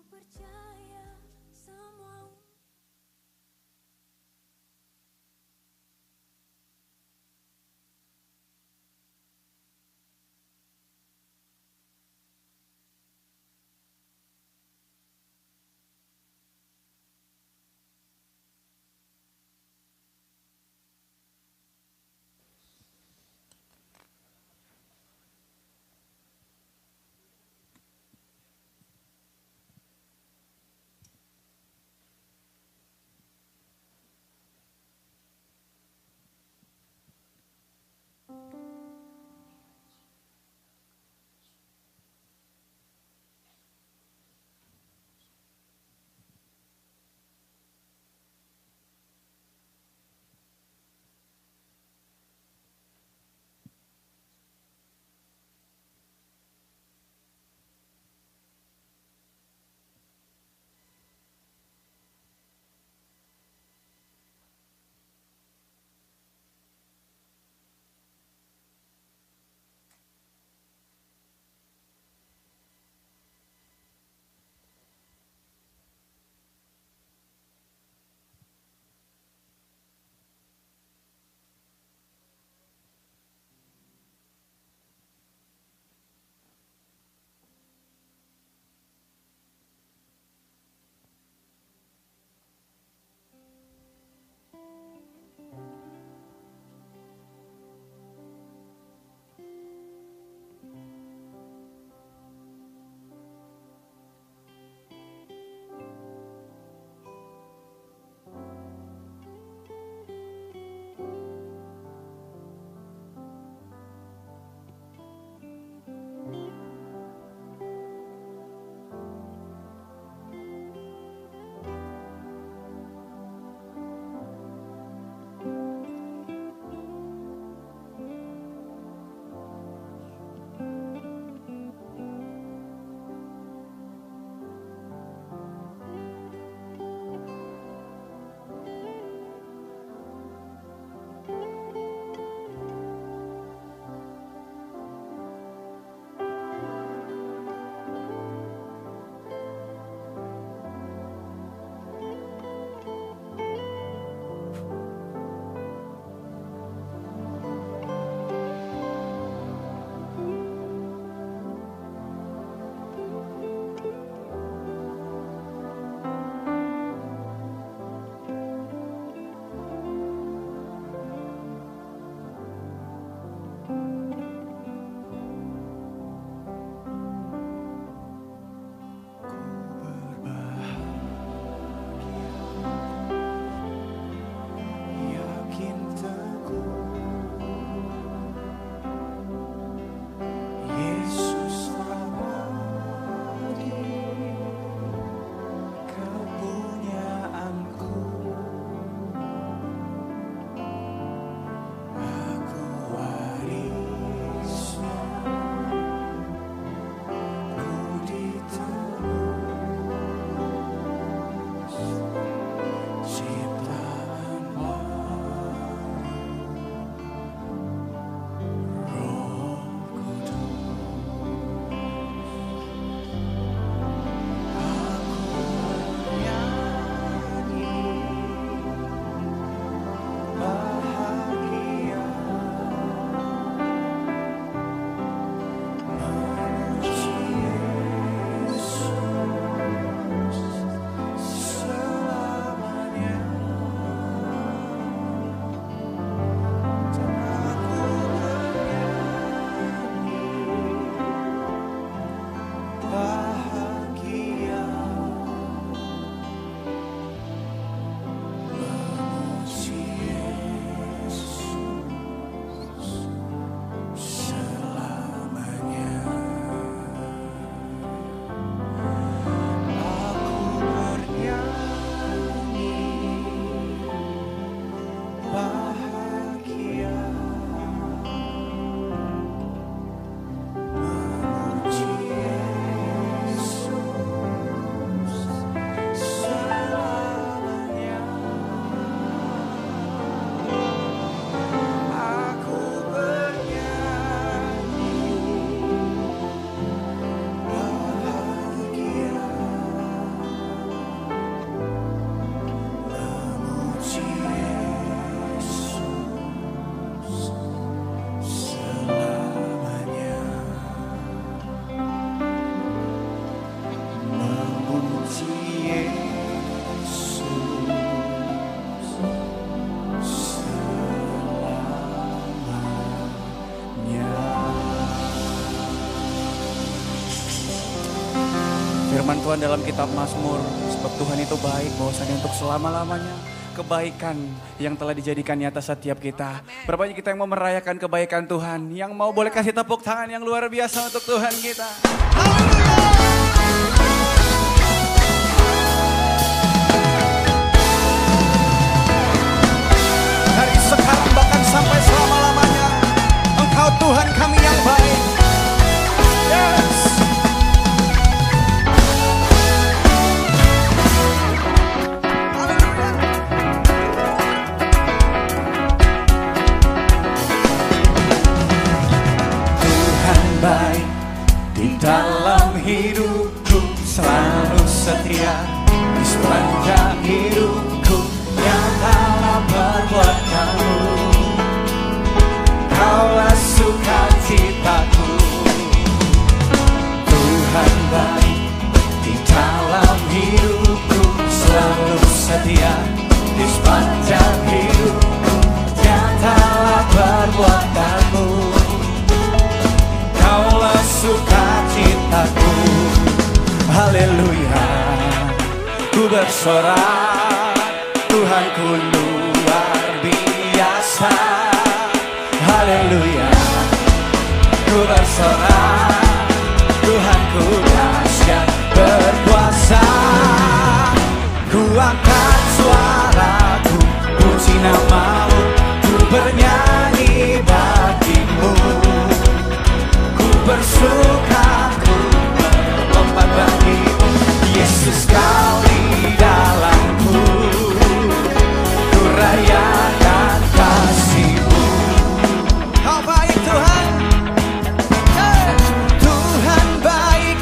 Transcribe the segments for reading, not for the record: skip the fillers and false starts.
percaya semua. Firman Tuhan dalam kitab Mazmur, sebab Tuhan itu baik, bahwasanya untuk selama-lamanya kebaikan yang telah dijadikan nyata setiap kita. Berapa banyak kita yang mau merayakan kebaikan Tuhan, yang mau boleh kasih tepuk tangan yang luar biasa untuk Tuhan kita. Dari sekarang bahkan sampai selama-lamanya, Engkau Tuhan kami yang baik. Yes. Baik di dalam hidupku, selalu setia di sepanjang hidupku. Nyatalah perbuatanmu, Kaulah sukacitaku. Tuhan baik di dalam hidupku, selalu setia di sepanjang hidupku. Nyatalah perbuatanmu, Kaulah sukacitaku. Haleluya, ku bersorak, Tuhanku luar biasa. Haleluya, ku bersorak, Tuhanku dahsyat berkuasa. Ku angkat suaraku, puji namamu, ku bernyanyi bagimu. Bersuka, ku berlompat bagimu, Yesus Kau di dalamku. Ku rayakan kasih-Mu. Kau baik Tuhan, Tuhan baik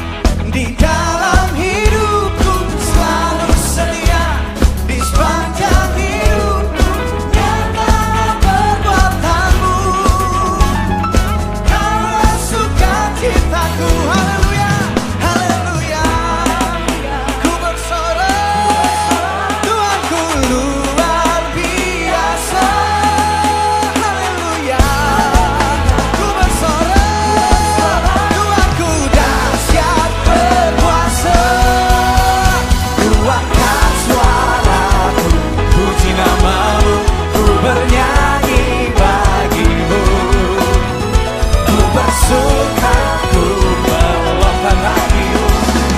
di dalam hidupku, selalu setia di sepanjang hidupku. Nyatalah perbuatanmu, citaku. Haleluya, haleluya, ku bersorak, Tuhanku luar biasa. Haleluya, ku bersorak, Tuhanku dahsyat berkuasa. Ku angkat suaraku, puji namamu, ku bernyanyi bagimu. Ku bersuka,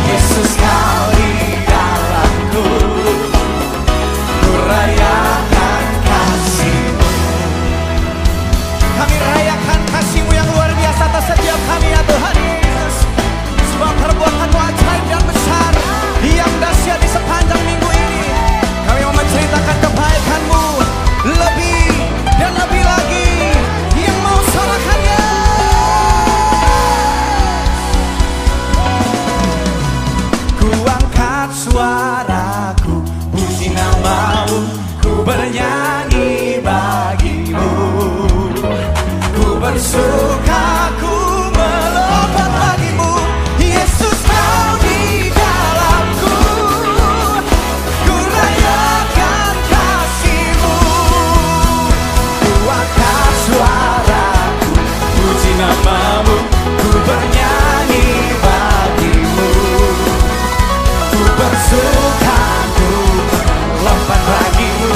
Yesus Kau di dalamku, ku rayakan kasih-Mu. Kami rayakan kasih-Mu yang luar biasa atas setiap kami ya Tuhan Yesus. Sebab perbuatan-Mu ajaib dan besar yang dahsyat di sepanjang minggu ini. Kami mau menceritakan kebaikan-Mu lebih dan lebih lagi, yang mau sorakannya. Suaraku, puji namamu, ku bernyanyi bagimu. Ku bersuka, ku melompat bagimu, Yesus Kau di dalamku. Ku rayakan kasih-Mu. Ku angkat suaraku, puji namamu, ku bernyanyi bagimu. Bersuka, ku lompat bagimu,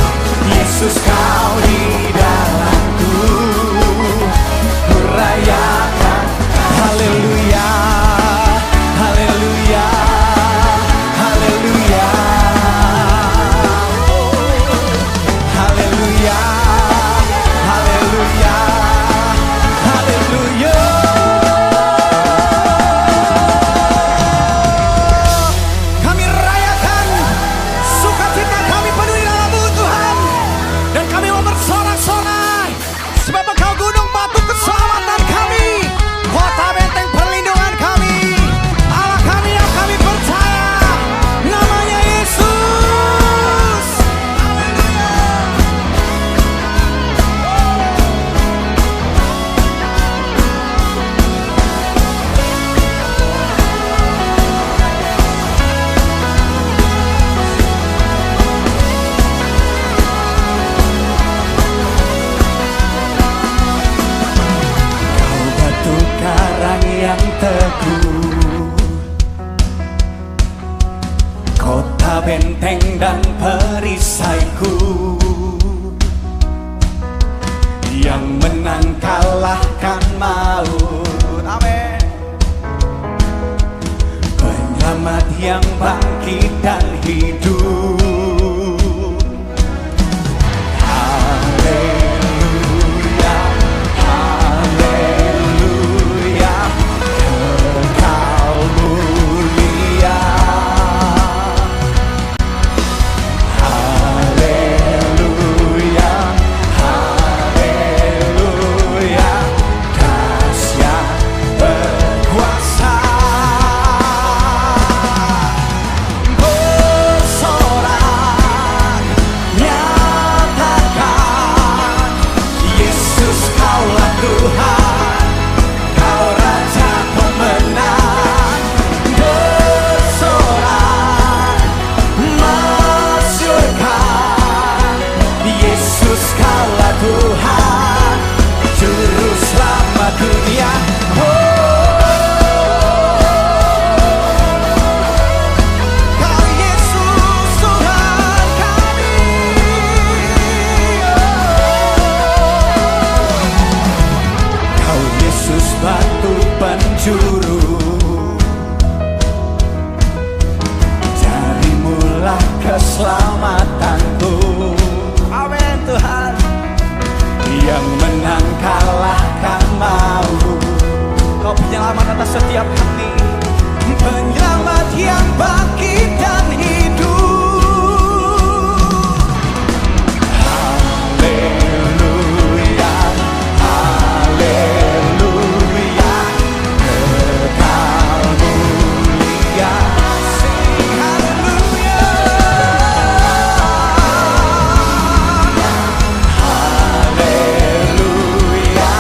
Yesus Kau di dalamku. Ku rayakan, haleluya, haleluya, haleluya, haleluya, haleluya, haleluya. benteng dan perisaiku, yang menang kalahkan maut. Amin. Penyelamat yang bangkit dan hidup. Haleluya, haleluya, Engkau mulia. Haleluya, haleluya, dahsyat berkuasa. Bersorak nyatakan, Yesus Kaulah Tuhan, Kau Raja pemenang. Bersorak masyurkan, Yesus Kaulah Tuhan, Juru Selamat dunia. Kau Yesus Tuhan kami. Kau Yesus batu penjuru, darimulah keselamatanku. Amin Tuhan. Yang menang kalahkan maut. Kau penyelamat atas setiap kami, penyelamat yang bangkit dan hidup. Haleluya, haleluya, Engkau mulia. Sing haleluya. Haleluya,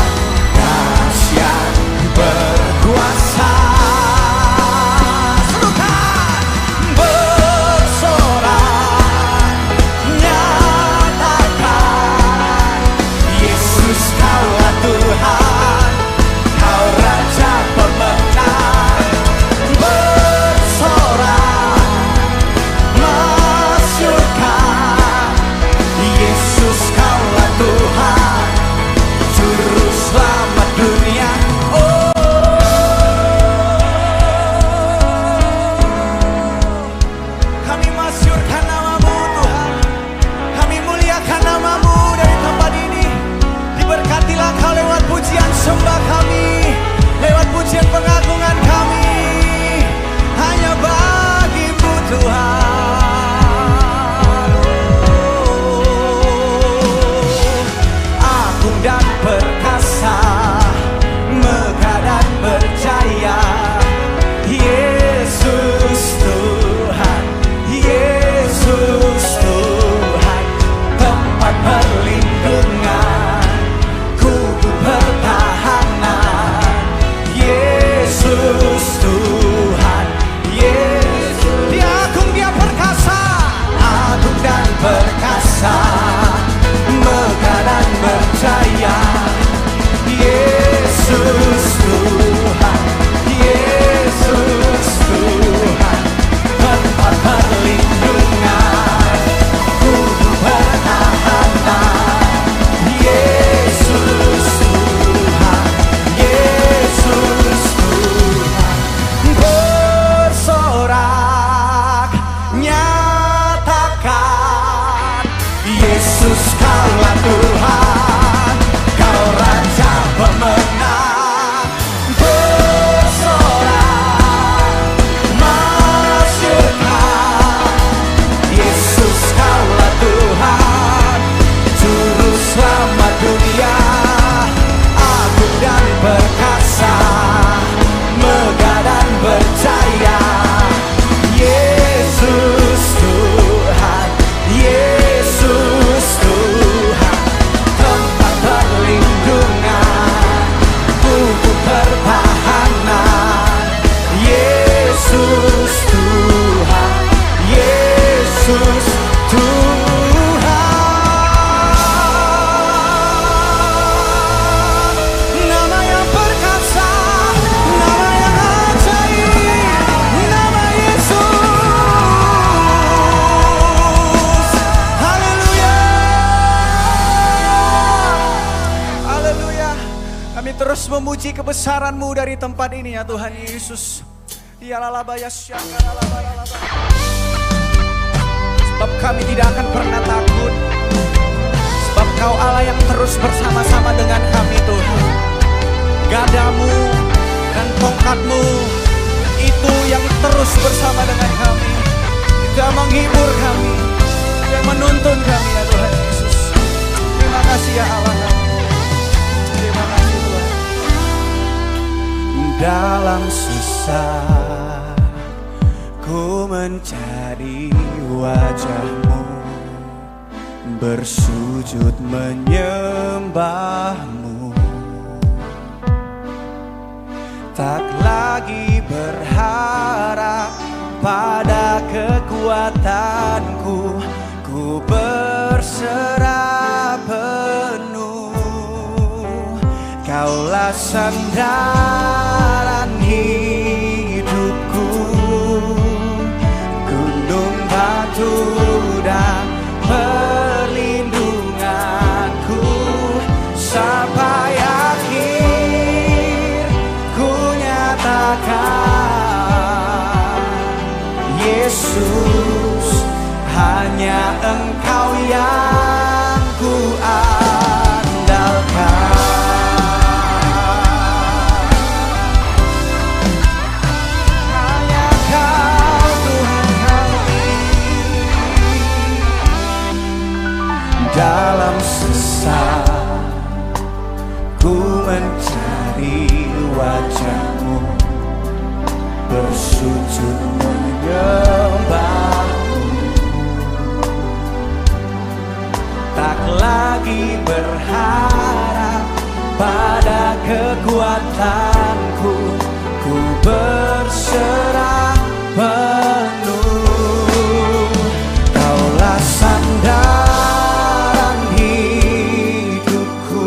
puji kebesaran-Mu dari tempat ini ya Tuhan Yesus. Sebab kami tidak akan pernah takut, sebab Kau Allah yang terus bersama-sama dengan kami Tuhan. Gadamu dan tongkat-Mu itu yang terus bersama dengan kami, itu yang menghibur kami, itu yang menuntun kami ya Tuhan Yesus. Terima kasih ya Allah kami. Terima kasih Tuhan. Dalam susah ku mencari wajah-Mu, bersujud menyembah-Mu, tak lagi berharap pada kekuatanku, ku berserah penuh. Kaulah sandaran hidupku, gunung batu dan perlindunganku, sampai akhir ku nyatakan, Yesus, hanya Engkau yang ku andalkan. Dalam sesat ku mencari wajah-Mu, bersujud menyembah-Mu, tak lagi berharap pada kekuatanku, ku berserah penuh. Kaulah sandaran hidupku,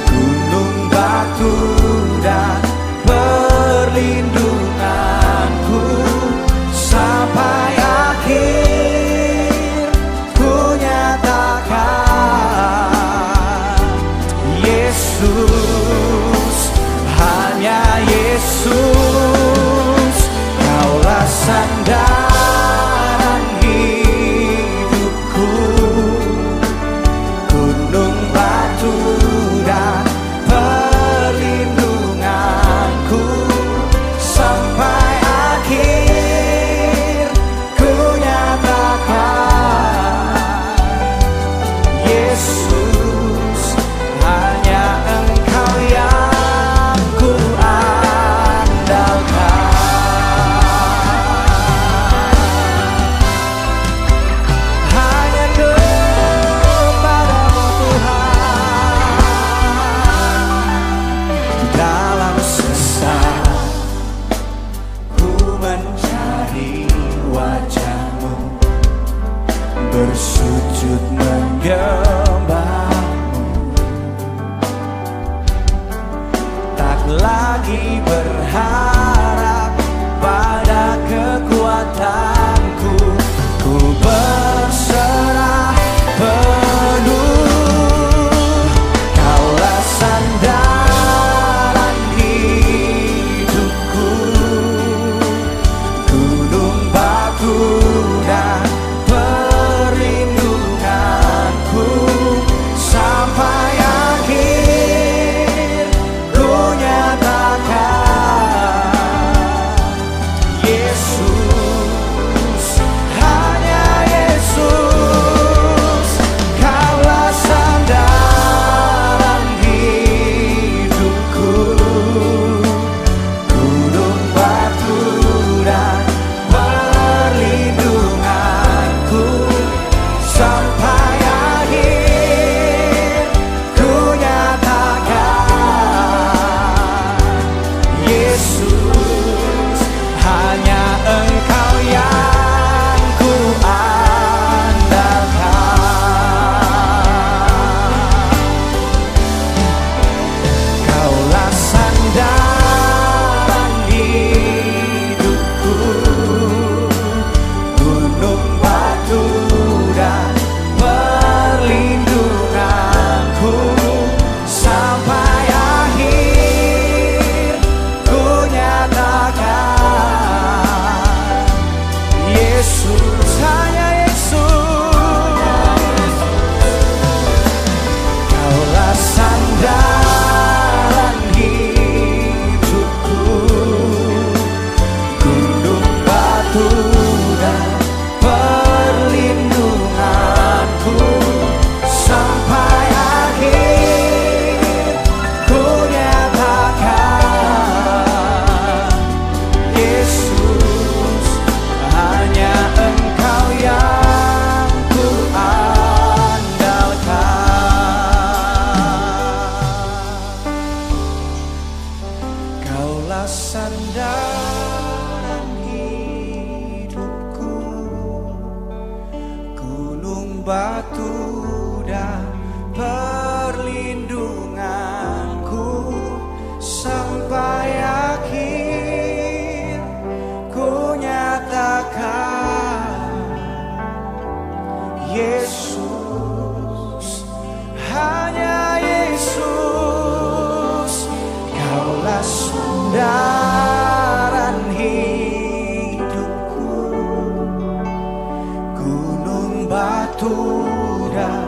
gunung batu dan perlindunganku, sampai akhir ku nyatakan, Yesus, hanya Yesus, Kaulah sandaran hidupku, gunung batu dan perlindunganku, sampai akhir ku nyatakan, Yesus, hanya Engkau yang ku andalkan. Hanya kepadamu Tuhan. Dalam sesat ku mencari wajah-Mu, bersujud menyembah-Mu, tak lagi berharap pada kekuatanku, ku berserah penuh. Kaulah sandaran hidupku, gunung batu dan perlindunganku, sampai akhir ku nyatakan, sandaran hidupku, gunung batu dan perlindunganku, sampai akhir ku nyatakan Yesus, hanya Yesus, Kaulah sandaran hidupku, gunung batu dan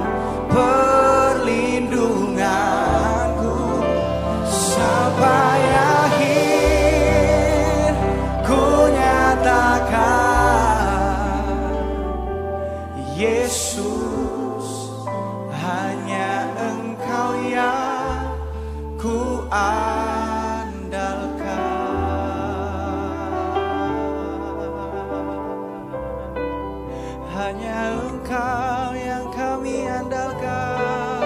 perlindunganku, sampai akhir ku nyatakan Yesus, hanya Engkau yang ku hanya Engkau yang kami andalkan,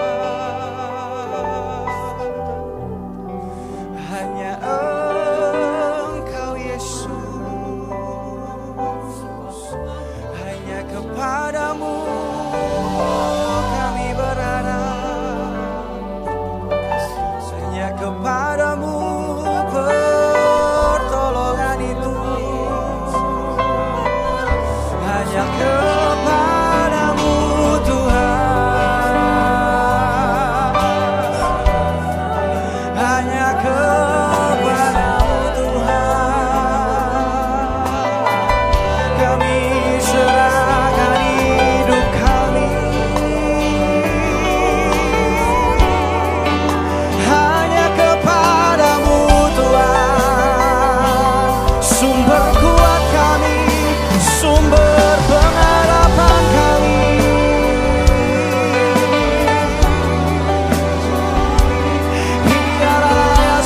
hanya Engkau Yesus, hanya kepadamu kami berharap, hanya kepadamu pertolongan itu, hanya kepadamu Tuhan, hanya kepadamu Tuhan, kami serahkan hidup kami, hanya kepadamu Tuhan, sumber kuat kami, sumber pengharapan kami. Biarlah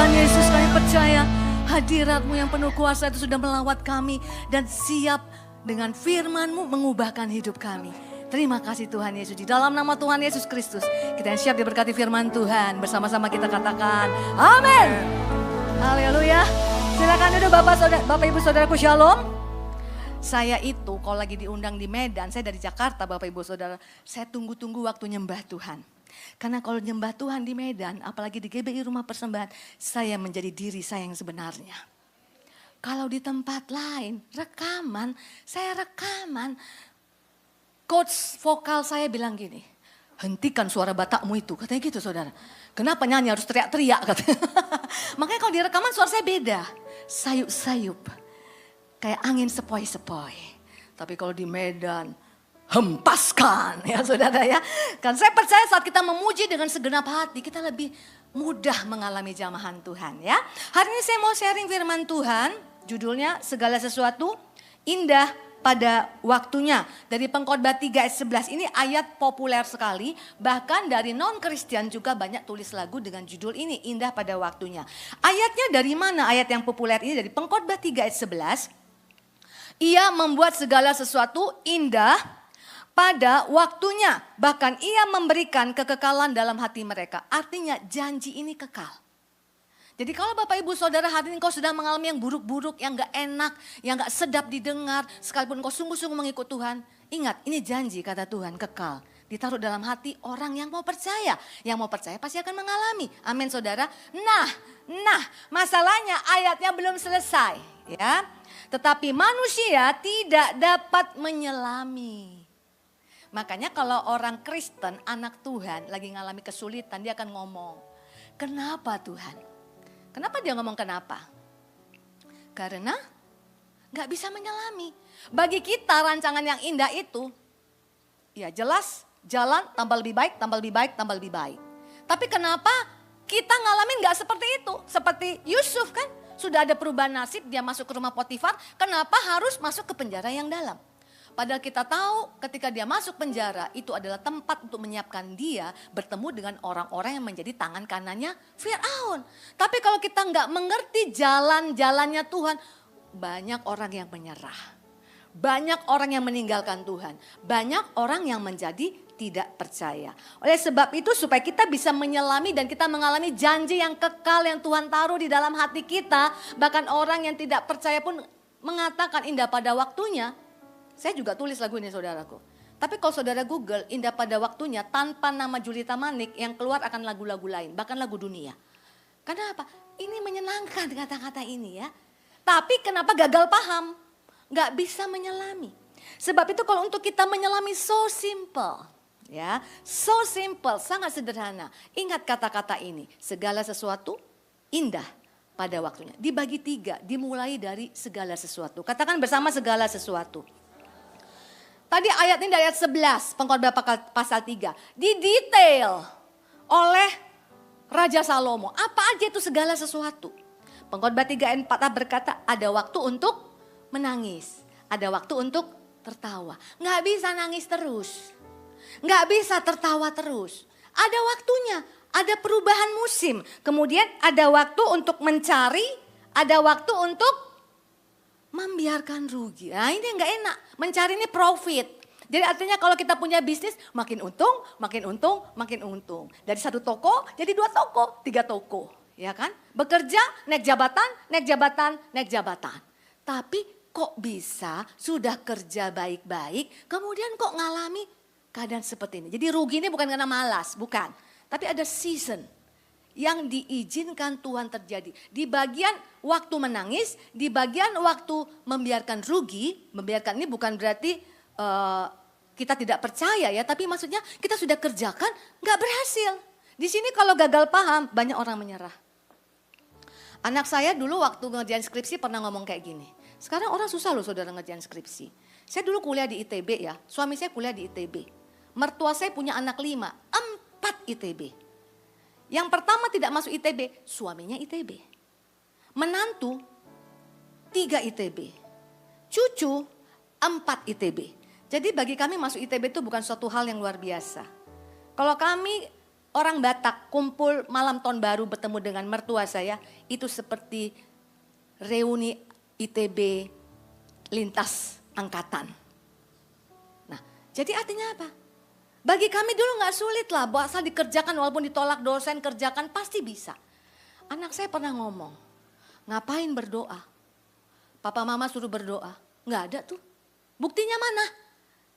Tuhan Yesus, kami percaya hadirat-Mu yang penuh kuasa itu sudah melawat kami dan siap dengan firman-Mu mengubahkan hidup kami. Terima kasih Tuhan Yesus. Di dalam nama Tuhan Yesus Kristus, kita yang siap diberkati firman Tuhan. Bersama-sama kita katakan, amin. Haleluya. Silakan duduk Bapak Ibu Saudaraku, shalom. Saya itu kalau lagi diundang di Medan, saya dari Jakarta Bapak Ibu Saudara, saya tunggu-tunggu waktu nyembah Tuhan. Karena kalau nyembah Tuhan di Medan, apalagi di GBI Rumah Persembahan, saya menjadi diri saya yang sebenarnya. Kalau di tempat lain, rekaman, saya rekaman. Coach vokal saya bilang gini, hentikan suara Batakmu itu, katanya gitu saudara. Kenapa nyanyi harus teriak-teriak katanya. Makanya kalau di rekaman suara saya beda, sayup-sayup. Kayak angin sepoi-sepoi. Tapi kalau di Medan, hempaskan ya saudara ya. Kan saya percaya saat kita memuji dengan segenap hati, kita lebih mudah mengalami jamahan Tuhan ya. Hari ini saya mau sharing firman Tuhan, judulnya segala sesuatu indah pada waktunya. Dari Pengkhotbah 3 ayat 11, ini ayat populer sekali. Bahkan dari non-Kristen juga banyak tulis lagu dengan judul ini, indah pada waktunya. Ayatnya dari mana ayat yang populer ini? Dari Pengkhotbah 3 ayat 11. Ia membuat segala sesuatu indah pada waktunya. Bahkan ia memberikan kekekalan dalam hati mereka. Artinya janji ini kekal. Jadi kalau Bapak Ibu Saudara hari ini kau sedang mengalami yang buruk-buruk, yang gak enak, yang gak sedap didengar. Sekalipun kau sungguh-sungguh mengikut Tuhan. Ingat ini janji kata Tuhan kekal. Ditaruh dalam hati orang yang mau percaya. Yang mau percaya pasti akan mengalami. Amin saudara. Nah masalahnya ayatnya belum selesai. Ya. Tetapi manusia tidak dapat menyelami. Makanya kalau orang Kristen, anak Tuhan lagi ngalami kesulitan, dia akan ngomong, kenapa Tuhan? Kenapa dia ngomong kenapa? Karena gak bisa menyelami. Bagi kita rancangan yang indah itu, ya jelas jalan tambah lebih baik, tambah lebih baik, tambah lebih baik. Tapi kenapa kita ngalamin gak seperti itu? Seperti Yusuf kan, sudah ada perubahan nasib, dia masuk ke rumah Potifar, kenapa harus masuk ke penjara yang dalam? Padahal kita tahu ketika dia masuk penjara itu adalah tempat untuk menyiapkan dia bertemu dengan orang-orang yang menjadi tangan kanannya Firaun. Tapi kalau kita nggak mengerti jalan-jalannya Tuhan, banyak orang yang menyerah. Banyak orang yang meninggalkan Tuhan. Banyak orang yang menjadi tidak percaya. Oleh sebab itu supaya kita bisa menyelami dan kita mengalami janji yang kekal yang Tuhan taruh di dalam hati kita. Bahkan orang yang tidak percaya pun mengatakan indah pada waktunya. Saya juga tulis lagu ini saudaraku. Tapi kalau saudara Google indah pada waktunya tanpa nama Julita Manik yang keluar akan lagu-lagu lain. Bahkan lagu dunia. Kenapa? Ini menyenangkan kata-kata ini ya. Tapi kenapa gagal paham? Gak bisa menyelami. Sebab itu kalau untuk kita menyelami so simple. Ya, so simple, sangat sederhana. Ingat kata-kata ini. Segala sesuatu indah pada waktunya. Dibagi 3, dimulai dari segala sesuatu. Katakan bersama segala sesuatu. Tadi ayat ini dari ayat 11, Pengkhotbah pasal 3. Didetail oleh Raja Salomo. Apa aja itu segala sesuatu? Pengkhotbah 3 ayat 4 berkata ada waktu untuk menangis. Ada waktu untuk tertawa. Nggak bisa nangis terus. Nggak bisa tertawa terus. Ada waktunya, ada perubahan musim. Kemudian ada waktu untuk mencari, ada waktu untuk membiarkan rugi. Nah ini nggak enak, mencari ini profit. Jadi artinya kalau kita punya bisnis makin untung, makin untung, makin untung. Dari 1 toko jadi 2 toko, 3 toko. Ya kan? Bekerja, naik jabatan, naik jabatan, naik jabatan. Tapi kok bisa sudah kerja baik-baik, kemudian kok ngalami keadaan seperti ini. Jadi rugi ini bukan karena malas, bukan. Tapi ada season yang diizinkan Tuhan terjadi. Di bagian waktu menangis, di bagian waktu membiarkan rugi, membiarkan ini bukan berarti kita tidak percaya ya, tapi maksudnya kita sudah kerjakan gak berhasil. Di sini kalau gagal paham, banyak orang menyerah. Anak saya dulu waktu ngerjain skripsi pernah ngomong kayak gini. Sekarang orang susah loh saudara ngerjain skripsi. Saya dulu kuliah di ITB ya, suami saya kuliah di ITB. Mertua saya punya anak 5, 4 ITB. Yang pertama tidak masuk ITB, suaminya ITB. Menantu 3 ITB. Cucu 4 ITB. Jadi bagi kami masuk ITB itu bukan suatu hal yang luar biasa. Kalau kami orang Batak kumpul malam tahun baru bertemu dengan mertua saya, itu seperti reuni ITB lintas angkatan. Nah, jadi artinya apa? Bagi kami dulu gak sulit lah, asal dikerjakan walaupun ditolak dosen, kerjakan pasti bisa. Anak saya pernah ngomong, ngapain berdoa? Papa mama suruh berdoa, gak ada tuh. Buktinya mana?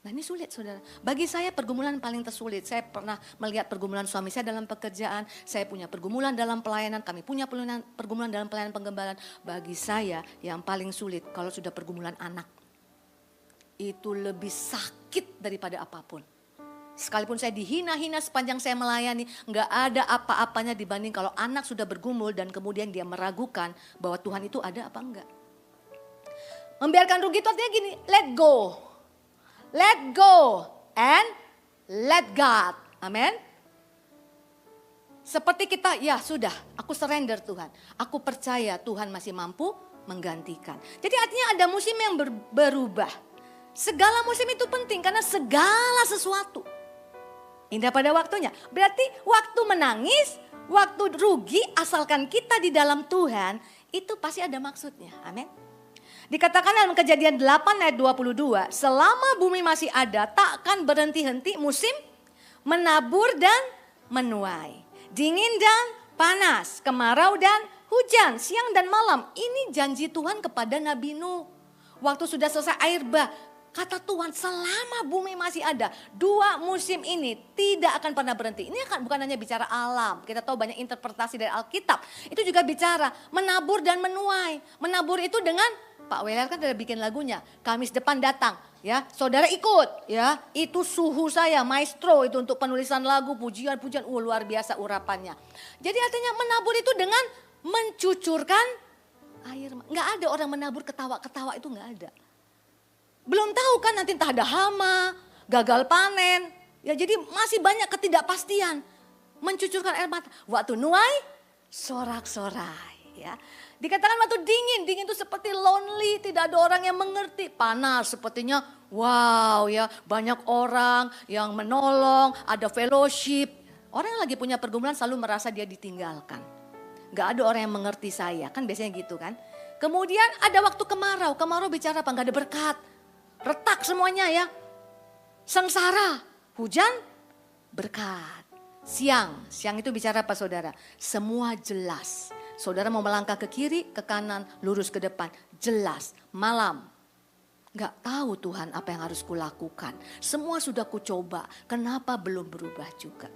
Nah ini sulit saudara. Bagi saya pergumulan paling tersulit. Saya pernah melihat pergumulan suami saya dalam pekerjaan. Saya punya pergumulan dalam pelayanan. Kami punya pergumulan dalam pelayanan penggembalaan. Bagi saya yang paling sulit kalau sudah pergumulan anak. Itu lebih sakit daripada apapun. Sekalipun saya dihina-hina sepanjang saya melayani, nggak ada apa-apanya dibanding kalau anak sudah bergumul dan kemudian dia meragukan bahwa Tuhan itu ada apa enggak. Membiarkan rugi itu artinya gini, let go. Let go and let God. Amin. Seperti kita, ya sudah, aku surrender Tuhan. Aku percaya Tuhan masih mampu menggantikan. Jadi artinya ada musim yang berubah. Segala musim itu penting karena segala sesuatu indah pada waktunya. Berarti waktu menangis, waktu rugi, asalkan kita di dalam Tuhan, itu pasti ada maksudnya. Amin. Dikatakan dalam Kejadian 8 ayat 22, selama bumi masih ada, tak akan berhenti-henti musim menabur dan menuai. Dingin dan panas, kemarau dan hujan, siang dan malam. Ini janji Tuhan kepada Nabi Nuh. Waktu sudah selesai air bah, kata Tuhan, selama bumi masih ada, 2 musim ini tidak akan pernah berhenti. Ini bukan hanya bicara alam. Kita tahu banyak interpretasi dari Alkitab. Itu juga bicara menabur dan menuai. Menabur itu dengan, Pak Weler kan sudah bikin lagunya, Kamis depan datang. Ya, saudara ikut. Ya, itu suhu saya, maestro itu untuk penulisan lagu, pujian-pujian. Luar biasa urapannya. Jadi artinya menabur itu dengan mencucurkan air. Nggak ada orang menabur ketawa-ketawa, itu nggak ada. Belum tahu kan nanti entah ada hama, gagal panen. Ya jadi masih banyak ketidakpastian. Mencucurkan air mata. Waktu nuai, sorak-sorai. Ya. Dikatakan waktu dingin itu seperti lonely, tidak ada orang yang mengerti. Panas sepertinya wow ya, banyak orang yang menolong, ada fellowship. Orang yang lagi punya pergumulan selalu merasa dia ditinggalkan. Gak ada orang yang mengerti saya, kan biasanya gitu kan. Kemudian ada waktu kemarau bicara apa? Gak ada berkat. Retak semuanya ya. Sengsara, hujan, berkat. Siang itu bicara apa saudara? Semua jelas. Saudara mau melangkah ke kiri, ke kanan, lurus ke depan. Jelas, malam. Gak tahu Tuhan apa yang harus kulakukan. Semua sudah kucoba, kenapa belum berubah juga?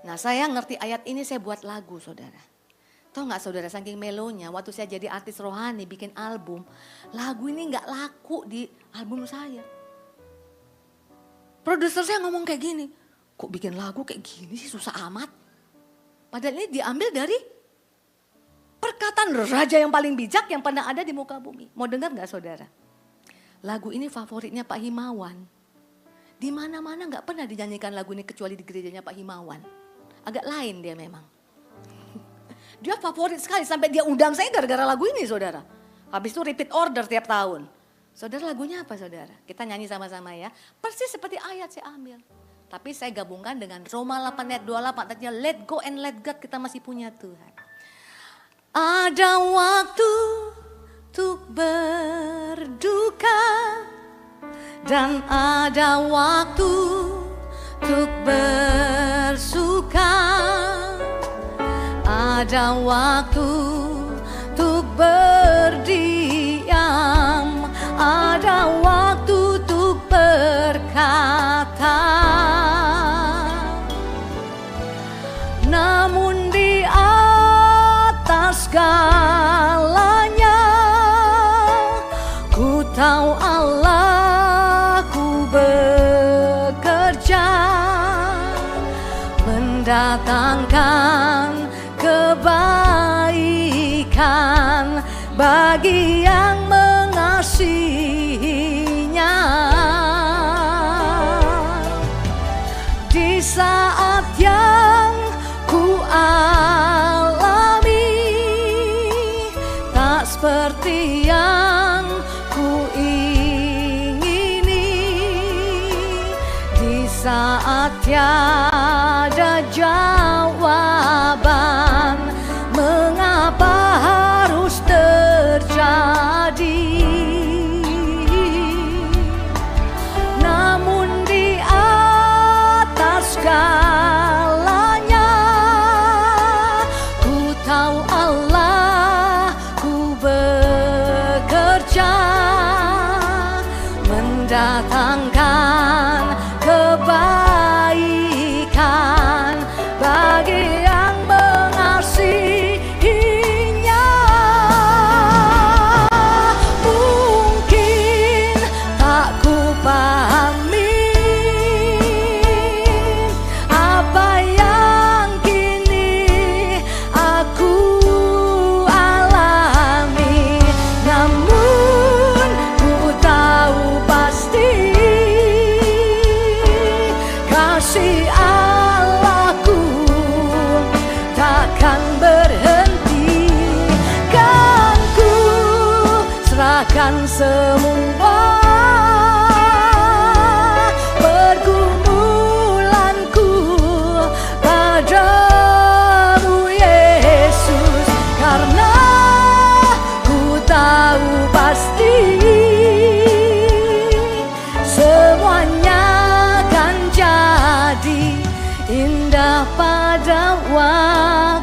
Nah saya ngerti ayat ini, saya buat lagu saudara. Tahu gak saudara, saking melonya waktu saya jadi artis rohani bikin album, lagu ini gak laku di album saya. Produser saya ngomong kayak gini, kok bikin lagu kayak gini sih, susah amat. Padahal ini diambil dari perkataan raja yang paling bijak yang pernah ada di muka bumi. Mau dengar gak saudara? Lagu ini favoritnya Pak Himawan. Di mana-mana gak pernah dinyanyikan lagu ini kecuali di gerejanya Pak Himawan. Agak lain dia memang. Dia favorit sekali sampai dia undang saya gara-gara lagu ini saudara. Habis itu repeat order tiap tahun. Saudara lagunya apa saudara? Kita nyanyi sama-sama ya. Persis seperti ayat saya ambil. Tapi saya gabungkan dengan Roma 8 ayat 28. Artinya let go and let God, kita masih punya Tuhan. Ada waktu untuk berduka. Dan ada waktu untuk bersuka. Ada waktu untuk berdiam, ada waktu untuk berkata. Namun di atas segalanya, ku tahu Allahku bekerja mendatangkan kebaikan bagi yang mengasihinya. Di saat yang ku alami tak seperti yang ku ingini, di saat tiada pada waktunya.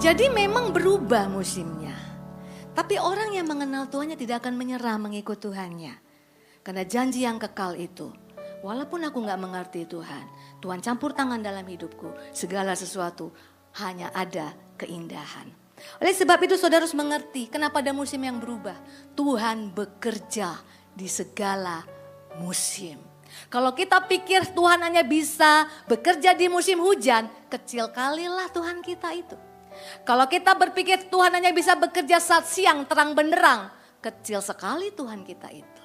Jadi memang berubah musimnya. Tapi orang yang mengenal Tuhannya tidak akan menyerah mengikut Tuhannya. Karena janji yang kekal itu. Walaupun aku gak mengerti Tuhan. Tuhan campur tangan dalam hidupku. Segala sesuatu hanya ada keindahan. Oleh sebab itu saudara harus mengerti kenapa ada musim yang berubah. Tuhan bekerja di segala musim. Kalau kita pikir Tuhan hanya bisa bekerja di musim hujan. Kecil kalilah Tuhan kita itu. Kalau kita berpikir Tuhan hanya bisa bekerja saat siang terang benderang, kecil sekali Tuhan kita itu.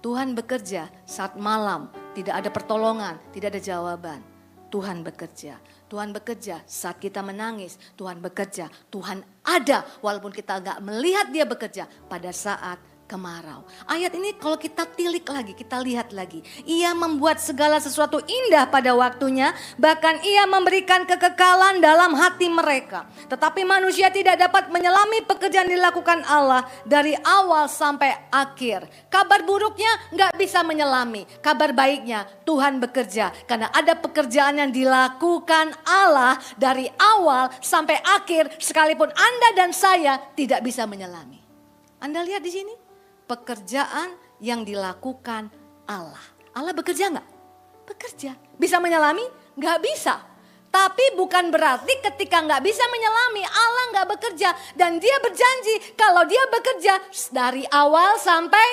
Tuhan bekerja saat malam, tidak ada pertolongan, tidak ada jawaban. Tuhan bekerja. Tuhan bekerja saat kita menangis. Tuhan bekerja. Tuhan ada walaupun kita gak melihat dia bekerja pada saat kemarau. Ayat ini kalau kita tilik lagi, kita lihat lagi. Ia membuat segala sesuatu indah pada waktunya, bahkan ia memberikan kekekalan dalam hati mereka. Tetapi manusia tidak dapat menyelami pekerjaan dilakukan Allah dari awal sampai akhir. Kabar buruknya nggak bisa menyelami. Kabar baiknya Tuhan bekerja karena ada pekerjaan yang dilakukan Allah dari awal sampai akhir, sekalipun Anda dan saya tidak bisa menyelami. Anda lihat di sini? Pekerjaan yang dilakukan Allah. Allah bekerja nggak? Bekerja. Bisa menyelami? Nggak bisa. Tapi bukan berarti ketika nggak bisa menyelami Allah nggak bekerja. Dan dia berjanji kalau dia bekerja dari awal sampai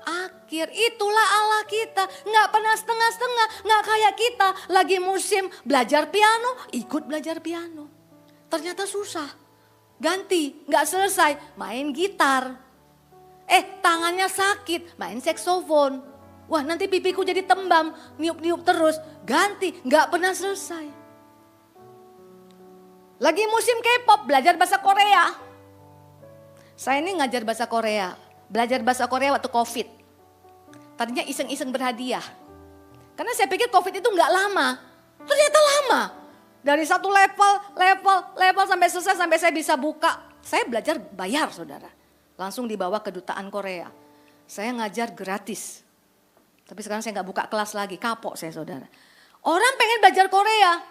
akhir. Itulah Allah kita. Nggak pernah setengah-setengah. Nggak kayak kita lagi musim belajar piano, ikut belajar piano. Ternyata susah. Ganti, nggak selesai, main gitar. Tangannya sakit, main saksofon. Wah, nanti pipiku jadi tembam, niup-niup terus. Ganti, gak pernah selesai. Lagi musim K-pop, belajar bahasa Korea. Saya ini ngajar bahasa Korea. Belajar bahasa Korea waktu COVID. Tadinya iseng-iseng berhadiah. Karena saya pikir COVID itu gak lama. Ternyata lama. Dari satu level sampai selesai, sampai saya bisa buka. Saya belajar bayar, saudara. Langsung dibawa ke Kedutaan Korea. Saya ngajar gratis. Tapi sekarang saya gak buka kelas lagi, kapok saya saudara. Orang pengen belajar Korea.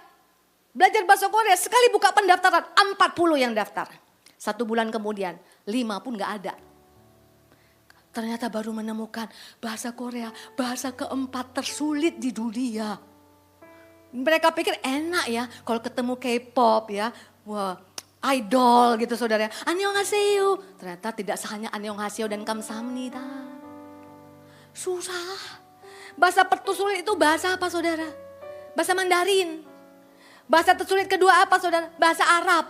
Belajar bahasa Korea, sekali buka pendaftaran 40 yang daftar. 1 bulan kemudian 5 pun gak ada. Ternyata baru menemukan bahasa Korea, bahasa keempat tersulit di dunia. Mereka pikir enak ya kalau ketemu K-pop ya. Wah, idol gitu saudara. Annyeonghaseyo. Ternyata tidak hanya annyeonghaseyo dan kamsahamnida. Susah. Bahasa tersulit itu bahasa apa saudara? Bahasa Mandarin. Bahasa tersulit kedua apa saudara? Bahasa Arab.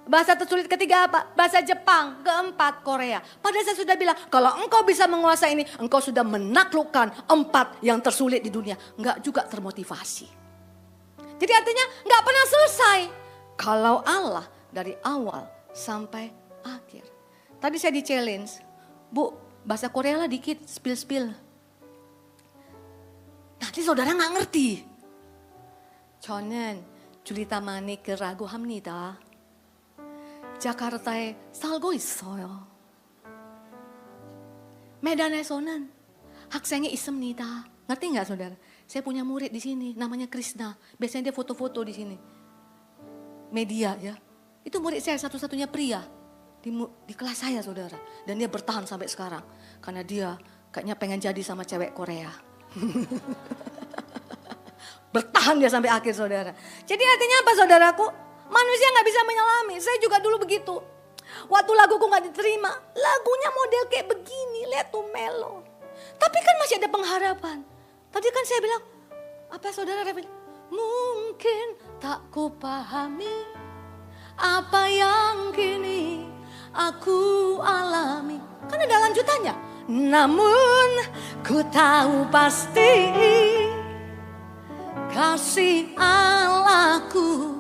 Bahasa tersulit ketiga apa? Bahasa Jepang. Keempat Korea. Padahal saya sudah bilang kalau engkau bisa menguasai ini, engkau sudah menaklukkan 4 yang tersulit di dunia. Enggak juga termotivasi. Jadi artinya enggak pernah selesai. Kalau Allah dari awal sampai akhir. Tadi saya di-challenge, Bu, bahasa Korea lah dikit, spill. Nanti saudara gak ngerti. 저는 줄리다마니크라고 합니다. 자카르타에 살고 있어요. 메단에서는 학생이 있습니다. Ngerti gak saudara? Saya punya murid di sini, namanya Krishna. Biasanya dia foto-foto di sini. Media ya. Itu murid saya satu-satunya pria di kelas saya saudara. Dan dia bertahan sampai sekarang. Karena dia kayaknya pengen jadi sama cewek Korea. Bertahan dia sampai akhir saudara. Jadi artinya apa saudaraku? Manusia gak bisa menyelami. Saya juga dulu begitu. Waktu laguku gak diterima. Lagunya model kayak begini. Lihat tuh melo. Tapi kan masih ada pengharapan. Tadi kan saya bilang. Apa saudara bilang? Mungkin tak ku pahami apa yang kini aku alami. Kan ada lanjutannya. Namun ku tahu pasti kasih Allahku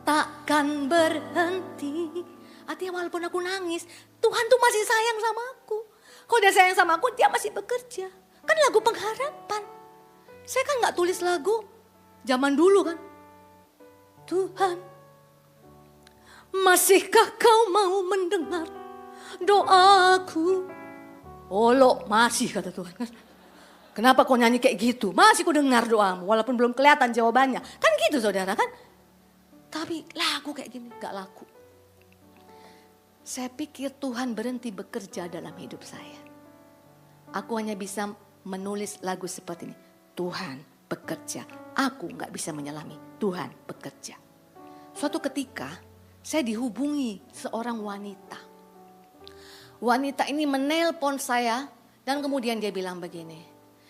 takkan berhenti. Artinya walaupun aku nangis, Tuhan tuh masih sayang sama aku. Kalau dia sayang sama aku, dia masih bekerja. Kan lagu pengharapan. Saya kan gak tulis lagu zaman dulu kan. Tuhan, masihkah kau mau mendengar doaku? Olo, masih kata Tuhan. Kenapa kau nyanyi kayak gitu? Masih ku dengar doamu walaupun belum kelihatan jawabannya. Kan gitu saudara kan? Tapi lagu kayak gini gak laku. Saya pikir Tuhan berhenti bekerja dalam hidup saya. Aku hanya bisa menulis lagu seperti ini. Tuhan bekerja, aku gak bisa menyelami. Tuhan bekerja. Suatu ketika saya dihubungi seorang wanita. Wanita ini menelpon saya dan kemudian dia bilang begini.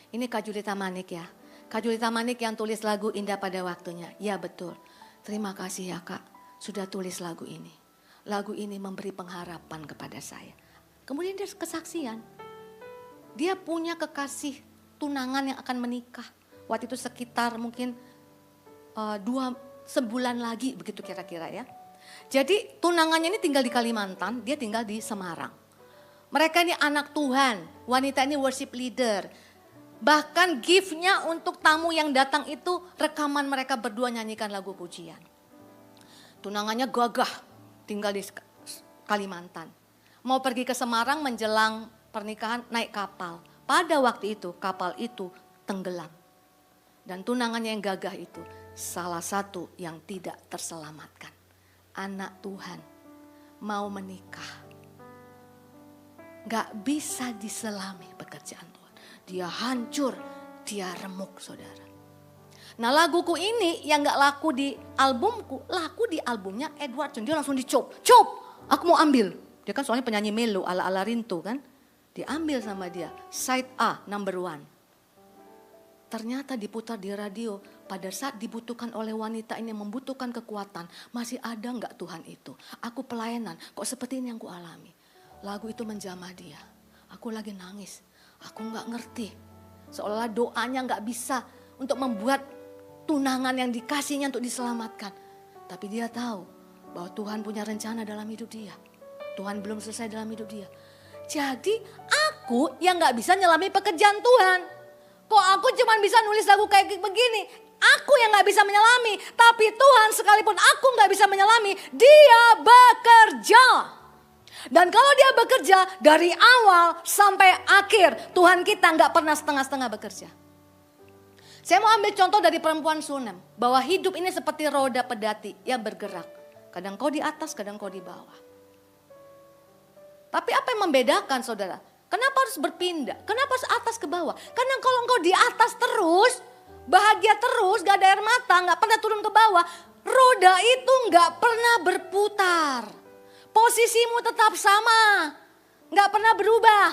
Ini Kak Julita Manik ya. Kak Julita Manik yang tulis lagu Indah Pada Waktunya. Ya betul. Terima kasih ya Kak sudah tulis lagu ini. Lagu ini memberi pengharapan kepada saya. Kemudian dia kesaksian. Dia punya kekasih tunangan yang akan menikah. Waktu itu sekitar mungkin 2 sebulan lagi begitu kira-kira ya. Jadi tunangannya ini tinggal di Kalimantan, dia tinggal di Semarang. Mereka ini anak Tuhan, wanita ini worship leader. Bahkan gift-nya untuk tamu yang datang itu rekaman mereka berdua nyanyikan lagu pujian. Tunangannya gagah, tinggal di Kalimantan. Mau pergi ke Semarang menjelang pernikahan naik kapal. Pada waktu itu kapal itu tenggelam. Dan tunangannya yang gagah itu salah satu yang tidak terselamatkan. Anak Tuhan mau menikah. Gak bisa diselami pekerjaan Tuhan. Dia hancur, dia remuk saudara. Nah laguku ini yang gak laku di albumku, laku di albumnya Edward John. Dia langsung dicop, aku mau ambil. Dia kan soalnya penyanyi melo ala-ala Rinto kan. Diambil sama dia, side A number 1. Ternyata diputar di radio pada saat dibutuhkan oleh wanita ini membutuhkan kekuatan. Masih ada gak Tuhan itu? Aku pelayanan, kok seperti ini yang ku alami. Lagu itu menjamah dia. Aku lagi nangis. Aku gak ngerti. Seolah doanya gak bisa untuk membuat tunangan yang dikasihnya untuk diselamatkan. Tapi dia tahu bahwa Tuhan punya rencana dalam hidup dia. Tuhan belum selesai dalam hidup dia. Jadi aku yang gak bisa nyelami pekerjaan Tuhan. Kok aku cuma bisa nulis lagu kayak begini. Aku yang gak bisa menyelami. Tapi Tuhan sekalipun aku gak bisa menyelami. Dia bekerja. Dan kalau dia bekerja dari awal sampai akhir, Tuhan kita gak pernah setengah-setengah bekerja. Saya mau ambil contoh dari perempuan Sunem. Bahwa hidup ini seperti roda pedati yang bergerak. Kadang kau di atas, kadang kau di bawah. Tapi apa yang membedakan saudara? Kenapa harus berpindah? Kenapa harus atas ke bawah? Karena kalau engkau di atas terus, bahagia terus, gak ada air mata, gak pernah turun ke bawah. Roda itu gak pernah berputar. Posisimu tetap sama, gak pernah berubah.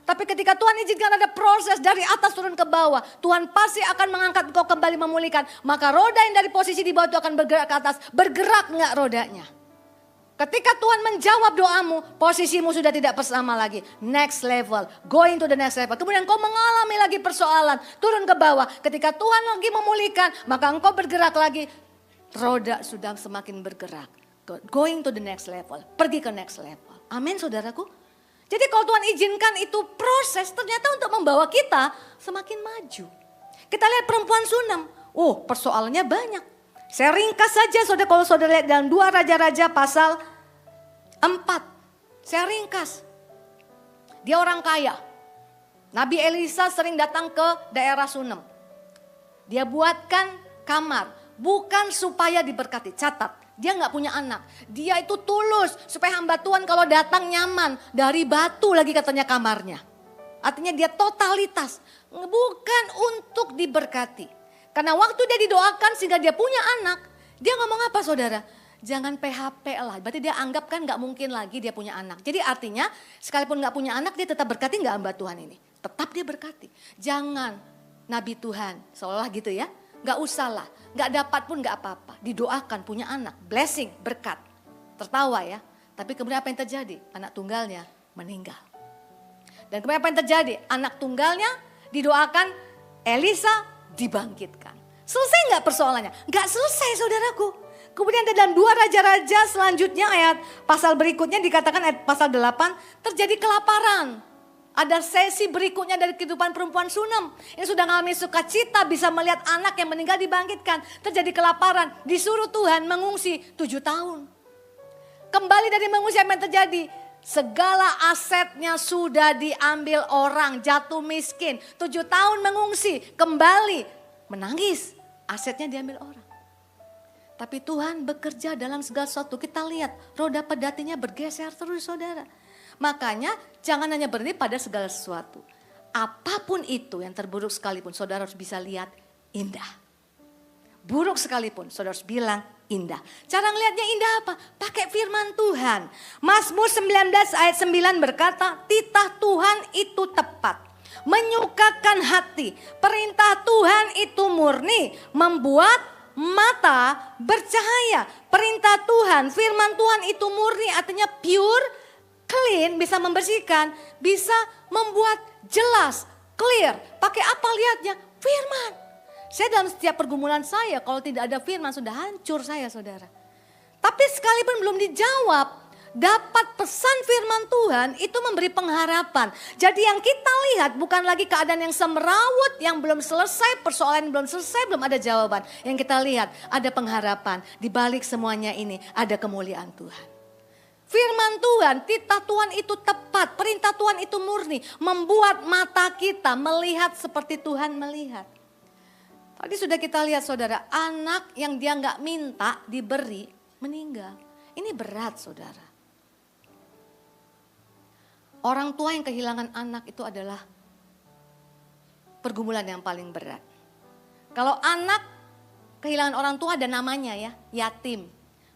Tapi ketika Tuhan izinkan ada proses dari atas turun ke bawah, Tuhan pasti akan mengangkat engkau kembali memulihkan. Maka roda yang dari posisi di bawah itu akan bergerak ke atas. Bergerak gak rodanya? Ketika Tuhan menjawab doamu, posisimu sudah tidak bersama lagi. Next level, going to the next level. Kemudian engkau mengalami lagi persoalan, turun ke bawah. Ketika Tuhan lagi memulihkan, maka engkau bergerak lagi. Roda sudah semakin bergerak. Going to the next level, pergi ke next level. Amin saudaraku. Jadi kalau Tuhan izinkan itu proses, ternyata untuk membawa kita semakin maju. Kita lihat perempuan Sunem. Persoalannya banyak. Saya ringkas saja saudara, kalau saudara lihat dalam 2 Raja-Raja pasal 4. Saya ringkas. Dia orang kaya. Nabi Elisa sering datang ke daerah Sunem. Dia buatkan kamar. Bukan supaya diberkati, catat. Dia gak punya anak. Dia itu tulus supaya hamba Tuhan kalau datang nyaman. Dari batu lagi katanya kamarnya. Artinya dia totalitas. Bukan untuk diberkati. Karena waktu dia didoakan sehingga dia punya anak. Dia ngomong apa saudara? Jangan PHP lah. Berarti dia anggap kan gak mungkin lagi dia punya anak. Jadi artinya sekalipun gak punya anak dia tetap berkati gak hamba Tuhan ini? Tetap dia berkati. Jangan Nabi Tuhan seolah gitu ya. Gak usah lah. Gak dapat pun gak apa-apa. Didoakan punya anak. Blessing, berkat. Tertawa ya. Tapi kemudian apa yang terjadi? Anak tunggalnya meninggal. Dan kemudian apa yang terjadi? Anak tunggalnya didoakan Elisa dibangkitkan. Selesai gak persoalannya? Gak selesai saudaraku. Kemudian dalam 2 Raja-Raja selanjutnya ayat pasal berikutnya dikatakan ayat pasal 8. Terjadi kelaparan. Ada sesi berikutnya dari kehidupan perempuan Sunem. Yang sudah mengalami sukacita bisa melihat anak yang meninggal dibangkitkan. Terjadi kelaparan. Disuruh Tuhan mengungsi 7 tahun. Kembali dari mengungsi apa yang terjadi? Segala asetnya sudah diambil orang, jatuh miskin. 7 tahun mengungsi, kembali menangis. Asetnya diambil orang. Tapi Tuhan bekerja dalam segala sesuatu. Kita lihat roda pedatinya bergeser terus saudara. Makanya jangan hanya berhenti pada segala sesuatu. Apapun itu yang terburuk sekalipun saudara harus bisa lihat indah. Buruk sekalipun saudara harus bilang indah. Cara ngelihatnya indah apa? Pakai firman Tuhan. Mazmur 19 ayat 9 berkata, titah Tuhan itu tepat, menyukakan hati. Perintah Tuhan itu murni, membuat mata bercahaya. Perintah Tuhan, firman Tuhan itu murni, artinya pure, clean, bisa membersihkan, bisa membuat jelas, clear. Pakai apa lihatnya? Firman. Saya dalam setiap pergumulan saya, kalau tidak ada firman sudah hancur saya saudara. Tapi sekalipun belum dijawab, dapat pesan firman Tuhan itu memberi pengharapan. Jadi yang kita lihat bukan lagi keadaan yang semerawut, yang belum selesai, persoalan yang belum selesai, belum ada jawaban. Yang kita lihat ada pengharapan, di balik semuanya ini ada kemuliaan Tuhan. Firman Tuhan, titah Tuhan itu tepat, perintah Tuhan itu murni, membuat mata kita melihat seperti Tuhan melihat. Tadi sudah kita lihat saudara, anak yang dia nggak minta diberi meninggal. Ini berat saudara. Orang tua yang kehilangan anak itu adalah pergumulan yang paling berat. Kalau anak kehilangan orang tua ada namanya ya, yatim,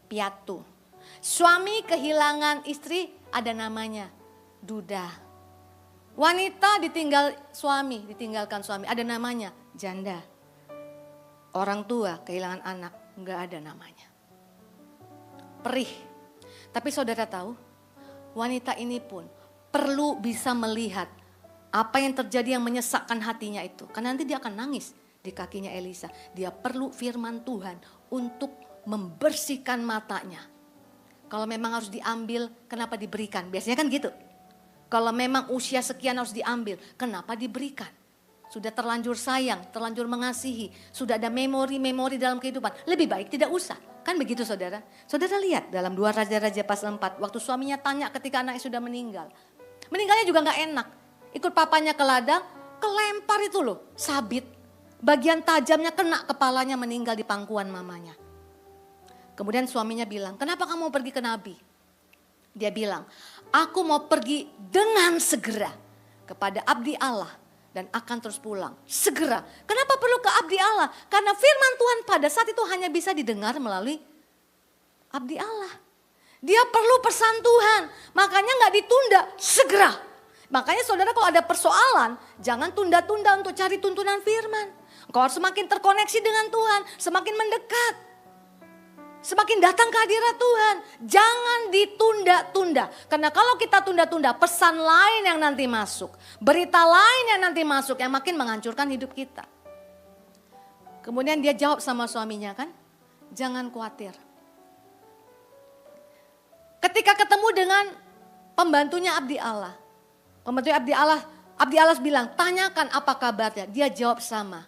piatu. Suami kehilangan istri ada namanya, duda. Wanita ditinggalkan suami ada namanya, janda. Orang tua kehilangan anak, enggak ada namanya. Perih. Tapi saudara tahu, wanita ini pun perlu bisa melihat apa yang terjadi yang menyesakkan hatinya itu. Karena nanti dia akan nangis di kakinya Elisa. Dia perlu firman Tuhan untuk membersihkan matanya. Kalau memang harus diambil, kenapa diberikan? Biasanya kan gitu. Kalau memang usia sekian harus diambil, kenapa diberikan? Sudah terlanjur sayang, terlanjur mengasihi. Sudah ada memori-memori dalam kehidupan. Lebih baik tidak usah. Kan begitu saudara. Saudara lihat dalam 2 Raja-Raja pasal 4. Waktu suaminya tanya ketika anaknya sudah meninggal. Meninggalnya juga gak enak. Ikut papanya ke ladang, kelempar itu loh, sabit. Bagian tajamnya kena kepalanya, meninggal di pangkuan mamanya. Kemudian suaminya bilang, kenapa kamu mau pergi ke Nabi? Dia bilang, aku mau pergi dengan segera kepada abdi Allah. Dan akan terus pulang, segera. Kenapa perlu ke abdi Allah? Karena firman Tuhan pada saat itu hanya bisa didengar melalui abdi Allah. Dia perlu pesan Tuhan, makanya gak ditunda, segera. Makanya saudara kalau ada persoalan, jangan tunda-tunda untuk cari tuntunan firman. Kau harus semakin terkoneksi dengan Tuhan, semakin mendekat. Semakin datang ke hadirat Tuhan, jangan ditunda-tunda. Karena kalau kita tunda-tunda, pesan lain yang nanti masuk. Berita lain yang nanti masuk yang makin menghancurkan hidup kita. Kemudian dia jawab sama suaminya kan, jangan khawatir. Ketika ketemu dengan pembantunya abdi Allah. Pembantunya abdi Allah bilang, tanyakan apa kabarnya. Dia jawab sama,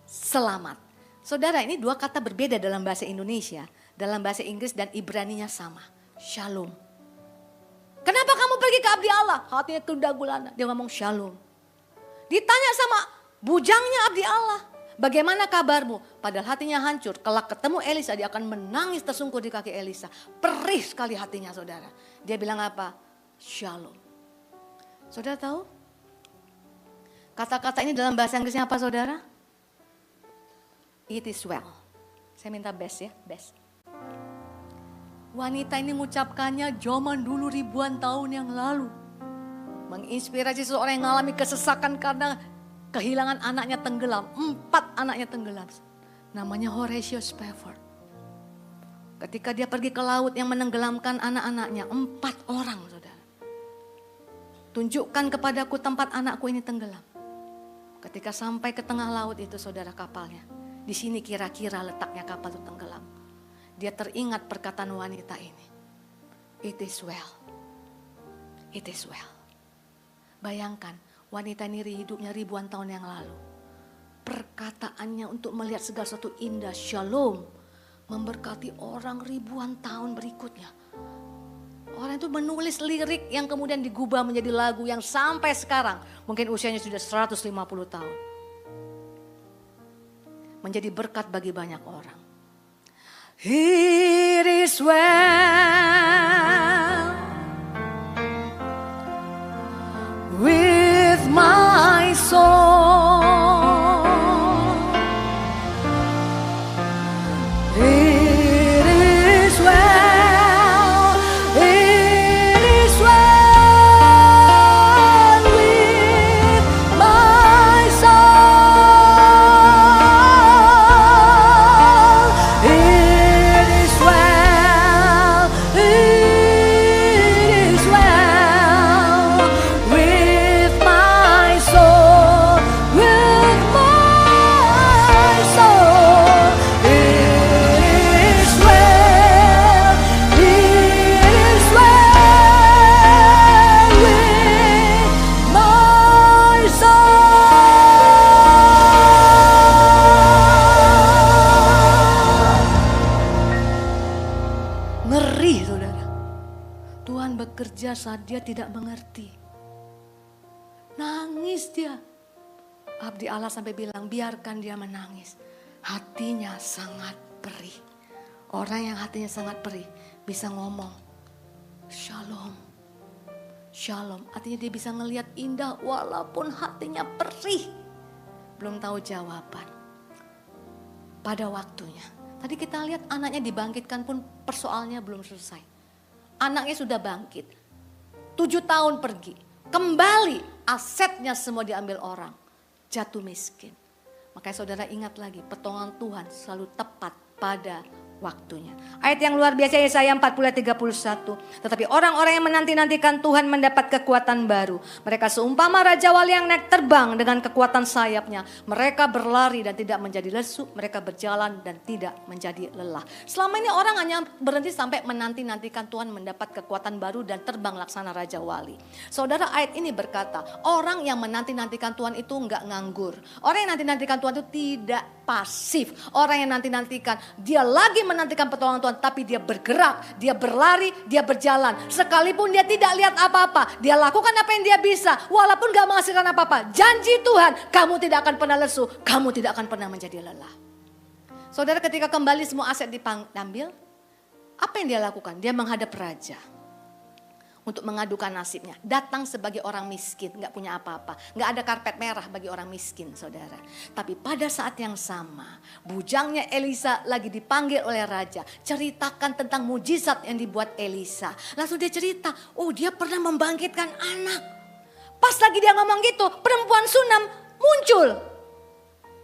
selamat. Saudara, ini 2 kata berbeda dalam bahasa Indonesia. Dalam bahasa Inggris dan Ibraninya sama. Shalom. Kenapa kamu pergi ke abdi Allah? Hatinya gundah gulana. Dia ngomong shalom. Ditanya sama bujangnya abdi Allah. Bagaimana kabarmu? Padahal hatinya hancur. Kelak ketemu Elisa, dia akan menangis tersungkur di kaki Elisa. Perih sekali hatinya saudara. Dia bilang apa? Shalom. Saudara tahu? Kata-kata ini dalam bahasa Inggrisnya apa saudara? It is well. Saya minta best ya, best. Wanita ini mengucapkannya zaman dulu ribuan tahun yang lalu. Menginspirasi seseorang yang mengalami kesesakan karena kehilangan anaknya tenggelam. 4 anaknya tenggelam. Namanya Horatio Spafford. Ketika dia pergi ke laut yang menenggelamkan anak-anaknya. 4 orang saudara. Tunjukkan kepadaku tempat anakku ini tenggelam. Ketika sampai ke tengah laut itu saudara kapalnya. Di sini kira-kira letaknya kapal itu tenggelam. Dia teringat perkataan wanita ini. It is well. It is well. Bayangkan wanita ini hidupnya ribuan tahun yang lalu. Perkataannya untuk melihat segala sesuatu indah, shalom. Memberkati orang ribuan tahun berikutnya. Orang itu menulis lirik yang kemudian digubah menjadi lagu yang sampai sekarang mungkin usianya sudah 150 tahun. Menjadi berkat bagi banyak orang. It is well with my soul. It is well, it is well with my soul. It is well, it is well with my soul, with my soul. It is well, it is well with my soul. Ngeri, saudara. Tuhan bekerja saat dia tidak mengerti. Nangis dia. Abdi Allah sampai bilang, biarkan dia menangis. Hatinya sangat perih. Orang yang hatinya sangat perih bisa ngomong, shalom. Shalom, artinya dia bisa ngelihat indah walaupun hatinya perih. Belum tahu jawaban. Pada waktunya. Tadi kita lihat anaknya dibangkitkan pun persoalannya belum selesai. Anaknya sudah bangkit. 7 tahun pergi. Kembali asetnya semua diambil orang. Jatuh miskin. Makanya saudara ingat lagi, pertolongan Tuhan selalu tepat pada waktunya. Ayat yang luar biasa Yesaya 40 ayat 31. Tetapi orang-orang yang menanti-nantikan Tuhan mendapat kekuatan baru. Mereka seumpama Raja Wali yang naik terbang dengan kekuatan sayapnya. Mereka berlari dan tidak menjadi lesu. Mereka berjalan dan tidak menjadi lelah. Selama ini orang hanya berhenti sampai menanti-nantikan Tuhan mendapat kekuatan baru dan terbang laksana Raja Wali. Saudara, ayat ini berkata, orang yang menanti-nantikan Tuhan itu enggak nganggur. Orang yang nanti-nantikan Tuhan itu tidak pasif. Orang yang nanti-nantikan, dia lagi menantikan pertolongan Tuhan, tapi dia bergerak, dia berlari, dia berjalan. Sekalipun dia tidak lihat apa-apa, dia lakukan apa yang dia bisa, walaupun gak menghasilkan apa-apa. Janji Tuhan, kamu tidak akan pernah lesu, kamu tidak akan pernah menjadi lelah. Saudara, ketika kembali semua aset diambil, apa yang dia lakukan? Dia menghadap raja untuk mengadukan nasibnya. Datang sebagai orang miskin, gak punya apa-apa. Gak ada karpet merah bagi orang miskin, saudara. Tapi pada saat yang sama, bujangnya Elisa lagi dipanggil oleh raja. Ceritakan tentang mujizat yang dibuat Elisa. Langsung dia cerita, oh dia pernah membangkitkan anak. Pas lagi dia ngomong gitu, perempuan Sunam muncul.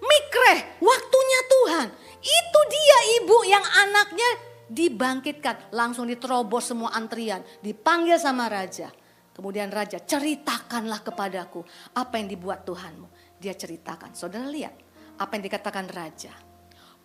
Mikreh, waktunya Tuhan. Itu dia ibu yang anaknya dibangkitkan, langsung diterobos semua antrian, dipanggil sama raja. Kemudian raja, ceritakanlah kepadaku apa yang dibuat Tuhanmu. Dia ceritakan. Saudara lihat apa yang dikatakan raja.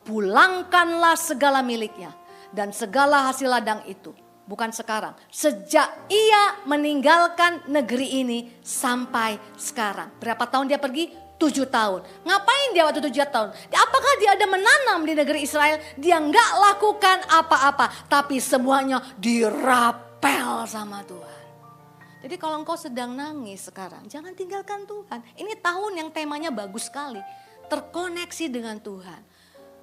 Pulangkanlah segala miliknya dan segala hasil ladang itu. Bukan sekarang, sejak ia meninggalkan negeri ini sampai sekarang. Berapa tahun dia pergi? 7 tahun. Ngapain dia waktu 7 tahun? Apakah dia ada menanam di negeri Israel? Dia nggak lakukan apa-apa. Tapi semuanya dirapel sama Tuhan. Jadi kalau engkau sedang nangis sekarang, jangan tinggalkan Tuhan. Ini tahun yang temanya bagus sekali. Terkoneksi dengan Tuhan.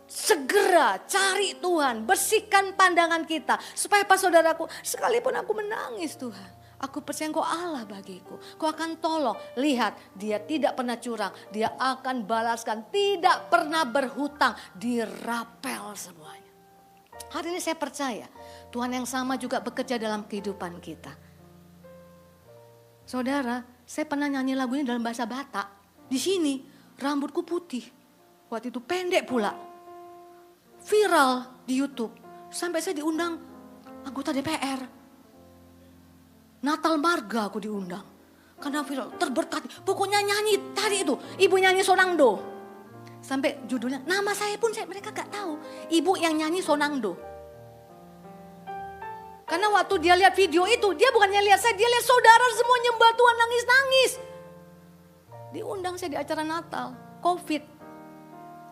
Segera cari Tuhan. Bersihkan pandangan kita. Supaya pas saudaraku, sekalipun aku menangis Tuhan. Aku percaya Engkau Allah bagiku. Kau akan tolong. Lihat, dia tidak pernah curang. Dia akan balaskan. Tidak pernah berhutang. Dirapel semuanya. Hari ini saya percaya Tuhan yang sama juga bekerja dalam kehidupan kita. Saudara, saya pernah nyanyi lagu ini dalam bahasa Batak. Di sini rambutku putih. Waktu itu pendek pula. Viral di YouTube. Sampai saya diundang anggota DPR. Natal Marga aku diundang. Karena viral, terberkati. Pokoknya nyanyi tadi itu. Ibu nyanyi Sonangdo. Sampai judulnya, nama saya pun mereka gak tahu. Ibu yang nyanyi Sonangdo. Karena waktu dia lihat video itu, dia bukannya lihat saya, dia lihat saudara semua nyembah Tuhan nangis-nangis. Diundang saya di acara Natal, Covid.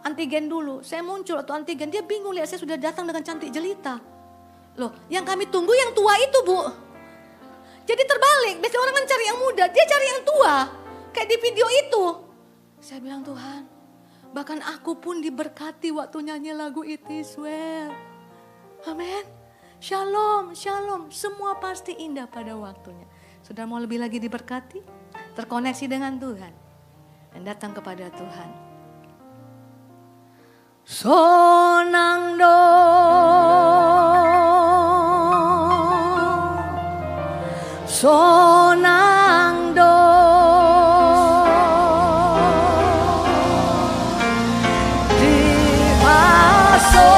Antigen dulu, saya muncul atau antigen, dia bingung lihat saya sudah datang dengan cantik jelita. Loh, yang kami tunggu yang tua itu Bu. Jadi terbalik, biasanya orang kan cari yang muda, dia cari yang tua. Kayak di video itu. Saya bilang, Tuhan, bahkan aku pun diberkati waktu nyanyi lagu It Is Well. Amin. Shalom, shalom. Semua pasti indah pada waktunya. Sudah mau lebih lagi diberkati? Terkoneksi dengan Tuhan. Dan datang kepada Tuhan. Sonangdo. Sonangdo. Di paso.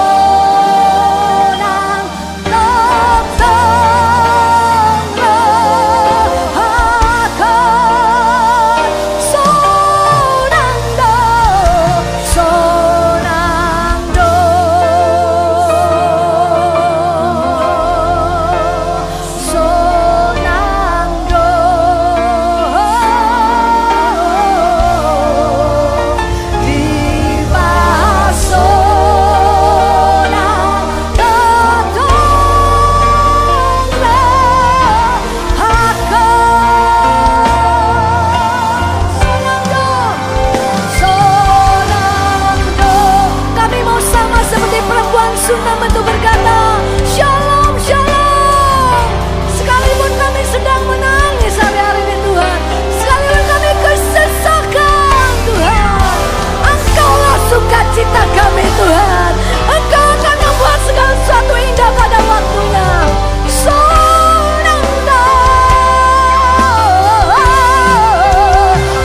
Sunam itu berkata, Shalom, Shalom. Sekalipun kami sedang menangis hari-hari ini Tuhan, sekalipun kami kesesakan Tuhan, Engkaulah sukacita kami Tuhan. Engkau akan membuat segala sesuatu indah pada waktunya. Sonangdo,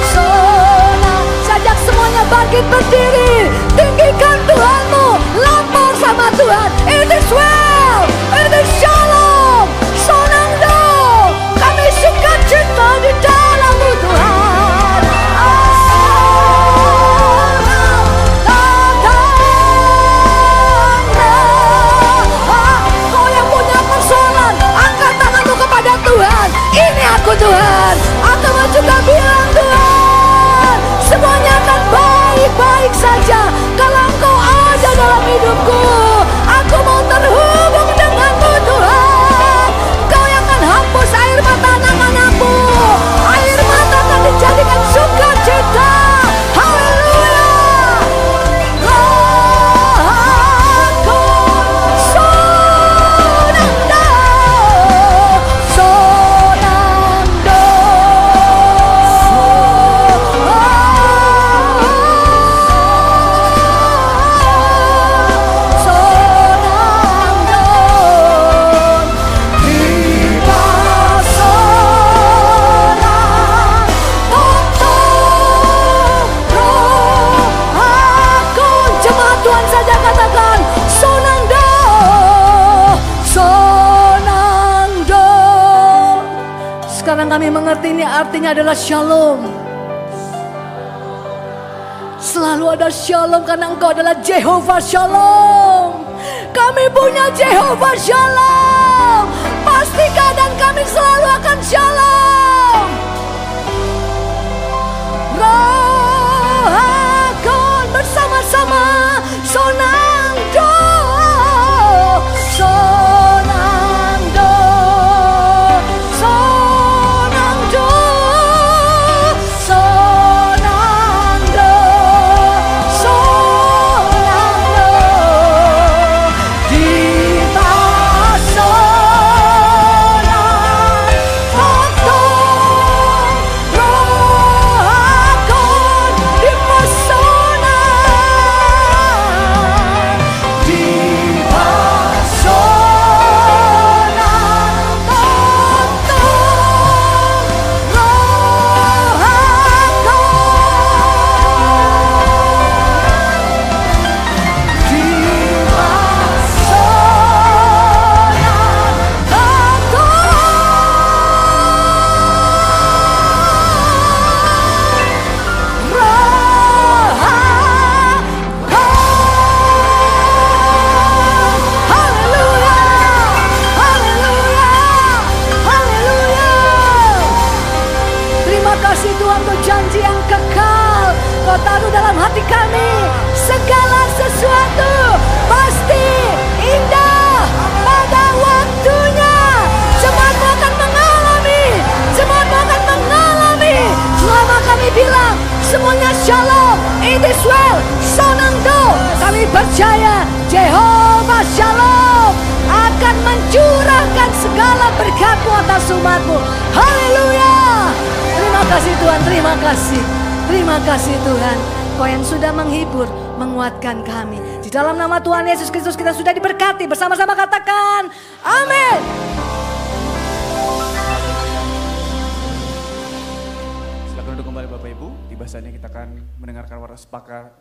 Sonang. Sajak semuanya bangkit berdiri, tinggikan Tuhanmu, lapor sama Tuhan. It is well, it is shalom, Sonangdo. Kami suka cita di dalam-Mu Tuhan. Kau yang punya persoalan, angkat tanganmu kepada Tuhan. Ini aku Tuhan, aku mau juga bilang Tuhan, semuanya akan baik-baik saja kalau Engkau ada dalam hidupku. Aku mau terhubung denganmu Tuhan. Kau yang akan hapus air mata anak-anakmu. Air mata akan dijadikan sukacita. Haleluya. Aku Sonangdo, Sonangdo. Jemaat Tuhan saja katakan Sonangdo, Sonangdo. Sekarang kami mengerti ini artinya adalah shalom. Selalu ada shalom karena Engkau adalah Jehovah Shalom. Kami punya Jehovah Shalom. Pasti keadaan kami selalu akan shalom. Rohakon bersama-sama Sonangdo, Sonangdo, Sonangdo, Sonangdo, Sonangdo. Di Sonang, foto semuanya shalom. It is well. Sonangdo. Kami percaya Jehovah Shalom akan mencurahkan segala berkat-Mu atas umat-Mu. Haleluya. Terima kasih Tuhan, terima kasih. Terima kasih Tuhan. Kau yang sudah menghibur, menguatkan kami. Di dalam nama Tuhan Yesus Kristus kita sudah diberkati. Bersama-sama katakan amin. Silakan duduk kembali Bapak Ibu. Tiba saatnya kita akan mendengarkan warta sepaka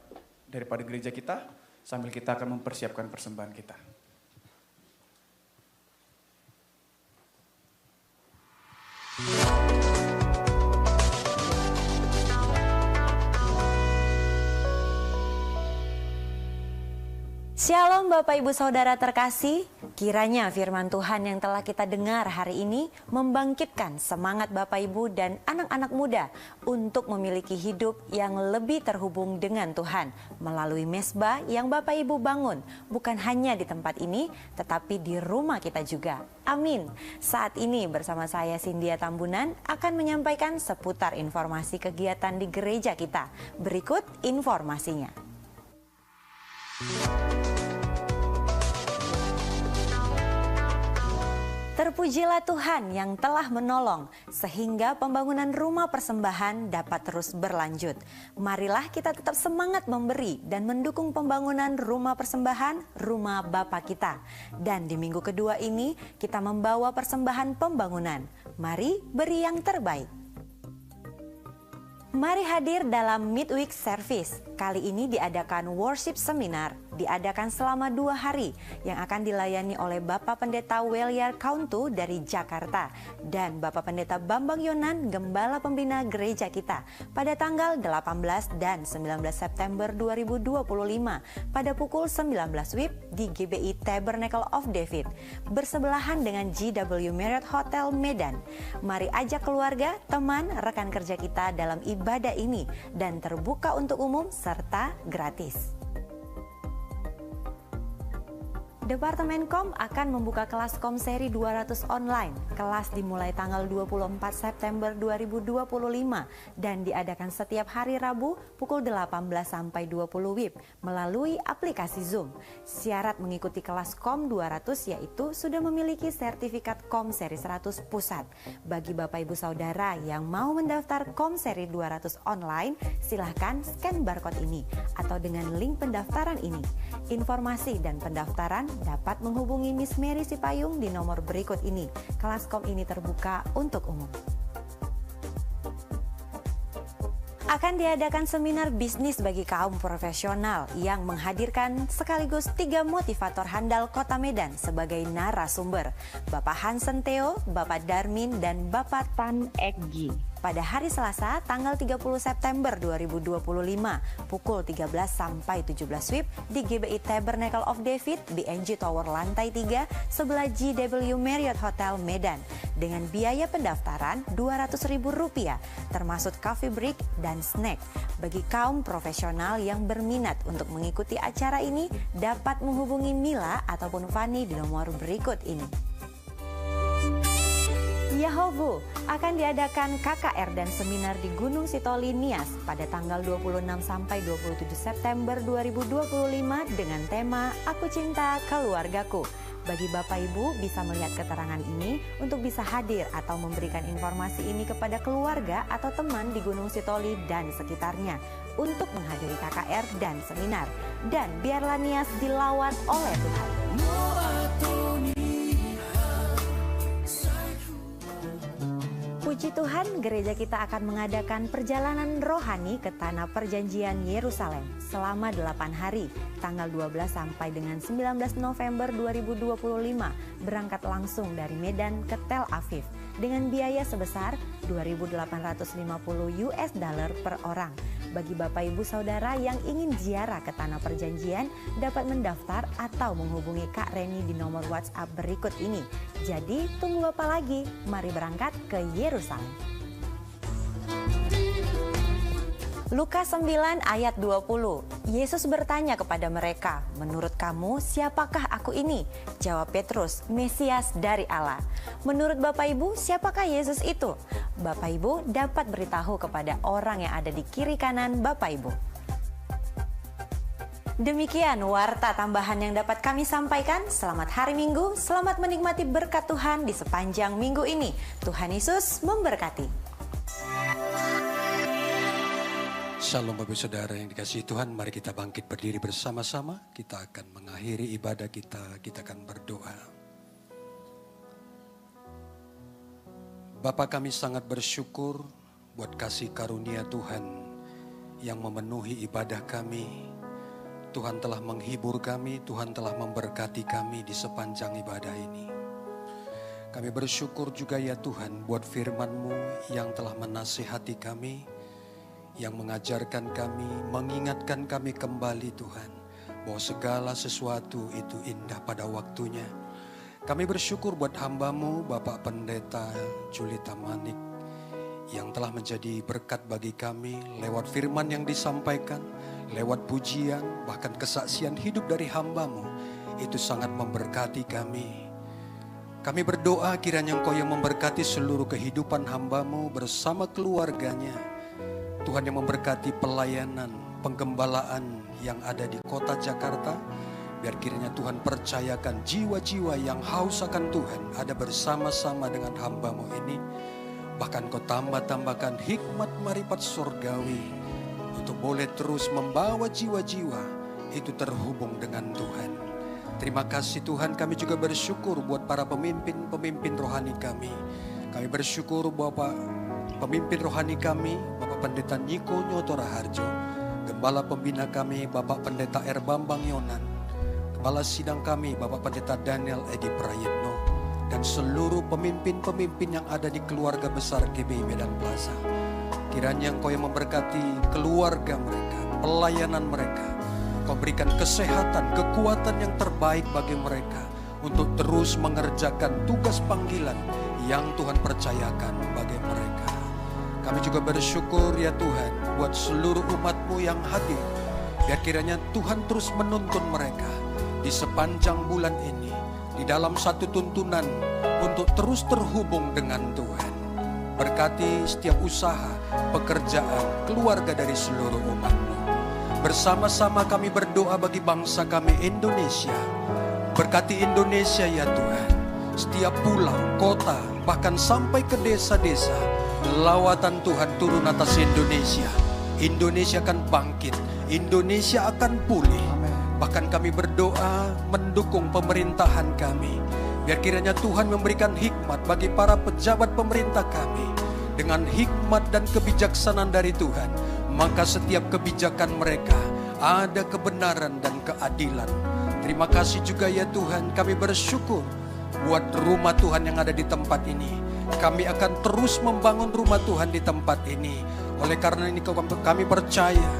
daripada gereja kita. Sambil kita akan mempersiapkan persembahan kita. Shalom Bapak Ibu Saudara terkasih, kiranya firman Tuhan yang telah kita dengar hari ini membangkitkan semangat Bapak Ibu dan anak-anak muda untuk memiliki hidup yang lebih terhubung dengan Tuhan melalui mesbah yang Bapak Ibu bangun, bukan hanya di tempat ini tetapi di rumah kita juga. Amin. Saat ini bersama saya Cynthia Tambunan akan menyampaikan seputar informasi kegiatan di gereja kita. Berikut informasinya. Terpujilah Tuhan yang telah menolong sehingga pembangunan rumah persembahan dapat terus berlanjut. Marilah kita tetap semangat memberi dan mendukung pembangunan rumah persembahan, rumah Bapa kita. Dan di minggu kedua ini kita membawa persembahan pembangunan. Mari beri yang terbaik. Mari hadir dalam Midweek Service. Kali ini diadakan worship seminar, diadakan selama 2 hari yang akan dilayani oleh Bapak Pendeta Weliar Kauntu dari Jakarta dan Bapak Pendeta Bambang Yonan, Gembala Pembina Gereja kita pada tanggal 18 dan 19 September 2025 pada pukul 19 WIB di GBI Tabernacle of David bersebelahan dengan GW Marriott Hotel Medan. Mari ajak keluarga, teman, rekan kerja kita dalam ibadah ini dan terbuka untuk umum serta gratis. Departemen Kom akan membuka kelas Kom seri 200 online. Kelas dimulai tanggal 24 September 2025 dan diadakan setiap hari Rabu pukul 18 sampai 20 WIB melalui aplikasi Zoom. Syarat mengikuti kelas Kom 200 yaitu sudah memiliki sertifikat Kom seri 100 pusat. Bagi Bapak Ibu Saudara yang mau mendaftar Kom seri 200 online, silahkan scan barcode ini atau dengan link pendaftaran ini. Informasi dan pendaftaran dapat menghubungi Miss Mary Sipayung di nomor berikut ini. Kelas Kom ini terbuka untuk umum. Akan diadakan seminar bisnis bagi kaum profesional yang menghadirkan sekaligus 3 motivator handal Kota Medan sebagai narasumber. Bapak Hansen Theo, Bapak Darmin, dan Bapak Tan Ekgi. Pada hari Selasa tanggal 30 September 2025 pukul 13 sampai 17 WIB di GBI Tabernacle of David BNG Tower lantai 3 sebelah GW Marriott Hotel Medan dengan biaya pendaftaran Rp200.000 termasuk coffee break dan snack. Bagi kaum profesional yang berminat untuk mengikuti acara ini dapat menghubungi Mila ataupun Fani di nomor berikut ini. Yahovu akan diadakan KKR dan seminar di Gunung Sitoli Nias pada tanggal 26 sampai 27 September 2025 dengan tema Aku Cinta Keluargaku. Bagi Bapak Ibu bisa melihat keterangan ini untuk bisa hadir atau memberikan informasi ini kepada keluarga atau teman di Gunung Sitoli dan sekitarnya untuk menghadiri KKR dan seminar. Dan biarlah Nias dilawat oleh Tuhan. Puji Tuhan, gereja kita akan mengadakan perjalanan rohani ke Tanah Perjanjian Yerusalem selama 8 hari, tanggal 12 sampai dengan 19 November 2025, berangkat langsung dari Medan ke Tel Aviv dengan biaya sebesar $2.850 per orang. Bagi Bapak Ibu Saudara yang ingin ziarah ke Tanah Perjanjian dapat mendaftar atau menghubungi Kak Reni di nomor WhatsApp berikut ini. Jadi tunggu apa lagi? Mari berangkat ke Yerusalem. Lukas 9 ayat 20, Yesus bertanya kepada mereka, menurut kamu siapakah aku ini? Jawab Petrus, Mesias dari Allah. Menurut Bapak Ibu, siapakah Yesus itu? Bapak Ibu dapat beritahu kepada orang yang ada di kiri kanan Bapak Ibu. Demikian warta tambahan yang dapat kami sampaikan. Selamat hari Minggu, selamat menikmati berkat Tuhan di sepanjang minggu ini. Tuhan Yesus memberkati. Shalom Bapak Saudara yang dikasihi Tuhan, mari kita bangkit berdiri bersama-sama. Kita akan mengakhiri ibadah kita akan berdoa. Bapa, kami sangat bersyukur buat kasih karunia Tuhan yang memenuhi ibadah kami. Tuhan telah menghibur kami, Tuhan telah memberkati kami di sepanjang ibadah ini. Kami bersyukur juga ya Tuhan buat firman-Mu yang telah menasihati kami, yang mengajarkan kami, mengingatkan kami kembali Tuhan, bahwa segala sesuatu itu indah pada waktunya. Kami bersyukur buat hamba-Mu, Bapak Pendeta Julita Manik, yang telah menjadi berkat bagi kami lewat firman yang disampaikan, lewat pujian, bahkan kesaksian hidup dari hamba-Mu. Itu sangat memberkati kami. Kami berdoa kiranya Engkau yang memberkati seluruh kehidupan hamba-Mu bersama keluarganya. Tuhan yang memberkati pelayanan, penggembalaan yang ada di kota Jakarta. Biar kiranya Tuhan percayakan jiwa-jiwa yang haus akan Tuhan ada bersama-sama dengan hamba-Mu ini. Bahkan Kau tambahkan hikmat marifat surgawi untuk boleh terus membawa jiwa-jiwa itu terhubung dengan Tuhan. Terima kasih Tuhan, kami juga bersyukur buat para pemimpin rohani kami. Kami bersyukur Bapak pemimpin rohani kami, Bapak Pendeta Niko Nyotora Harjo, Gembala Pembina kami, Bapak Pendeta R. Bambang Yonan, Gembala Sidang kami, Bapak Pendeta Daniel Edi Prayitno, dan seluruh pemimpin-pemimpin yang ada di keluarga besar GBI Medan Plaza. Kiranya Engkau yang memberkati keluarga mereka, pelayanan mereka. Kau berikan kesehatan, kekuatan yang terbaik bagi mereka untuk terus mengerjakan tugas panggilan yang Tuhan percayakan bagi mereka. Kami juga bersyukur ya Tuhan buat seluruh umat-Mu yang hadir. Biar kiranya Tuhan terus menuntun mereka di sepanjang bulan ini, di dalam satu tuntunan untuk terus terhubung dengan Tuhan. Berkati setiap usaha, pekerjaan, keluarga dari seluruh umat-Mu. Bersama-sama kami berdoa bagi bangsa kami Indonesia. Berkati Indonesia ya Tuhan. Setiap pulau, kota, bahkan sampai ke desa-desa, lawatan Tuhan turun atas Indonesia. Indonesia akan bangkit, Indonesia akan pulih. Bahkan kami berdoa mendukung pemerintahan kami. Biar kiranya Tuhan memberikan hikmat bagi para pejabat pemerintah kami. Dengan hikmat dan kebijaksanaan dari Tuhan, maka setiap kebijakan mereka ada kebenaran dan keadilan. Terima kasih juga ya Tuhan, kami bersyukur buat rumah Tuhan yang ada di tempat ini. Kami akan terus membangun rumah Tuhan di tempat ini. Oleh karena ini kami percaya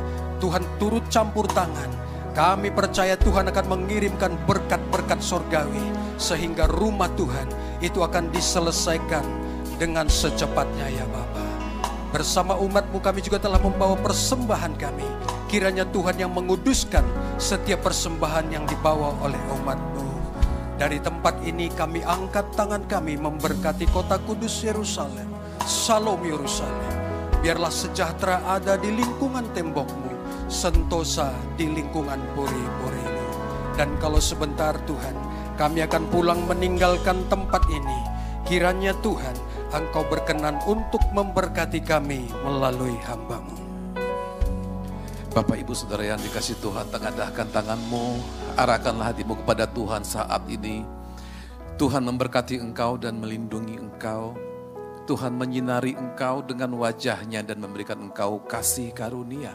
Tuhan turut campur tangan. Kami percaya Tuhan akan mengirimkan berkat-berkat surgawi, sehingga rumah Tuhan itu akan diselesaikan dengan secepatnya ya Bapa. Bersama umat-Mu kami juga telah membawa persembahan kami. Kiranya Tuhan yang menguduskan setiap persembahan yang dibawa oleh umat-Mu. Dari tempat ini kami angkat tangan kami memberkati kota kudus Yerusalem. Shalom Yerusalem. Biarlah sejahtera ada di lingkungan tembok-Mu, sentosa di lingkungan puri-puri-Mu. Dan kalau sebentar Tuhan, kami akan pulang meninggalkan tempat ini. Kiranya Tuhan, Engkau berkenan untuk memberkati kami melalui hamba-Mu. Bapak Ibu Saudara yang dikasihi Tuhan, tengadahkan tangan-Mu, arahkanlah hatimu kepada Tuhan saat ini. Tuhan memberkati engkau dan melindungi engkau. Tuhan menyinari engkau dengan wajah-Nya dan memberikan engkau kasih karunia.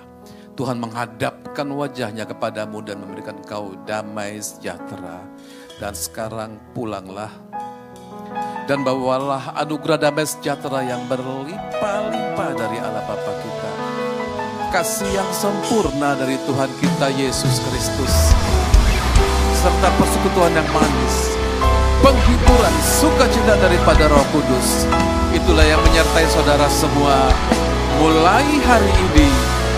Tuhan menghadapkan wajah-Nya kepadamu dan memberikan engkau damai sejahtera. Dan sekarang pulanglah dan bawalah anugerah damai sejahtera yang berlimpah-limpah dari Allah Bapa kita. Kasih yang sempurna dari Tuhan kita Yesus Kristus, serta persekutuan yang manis, penghiburan sukacita daripada Roh Kudus, itulah yang menyertai saudara semua mulai hari ini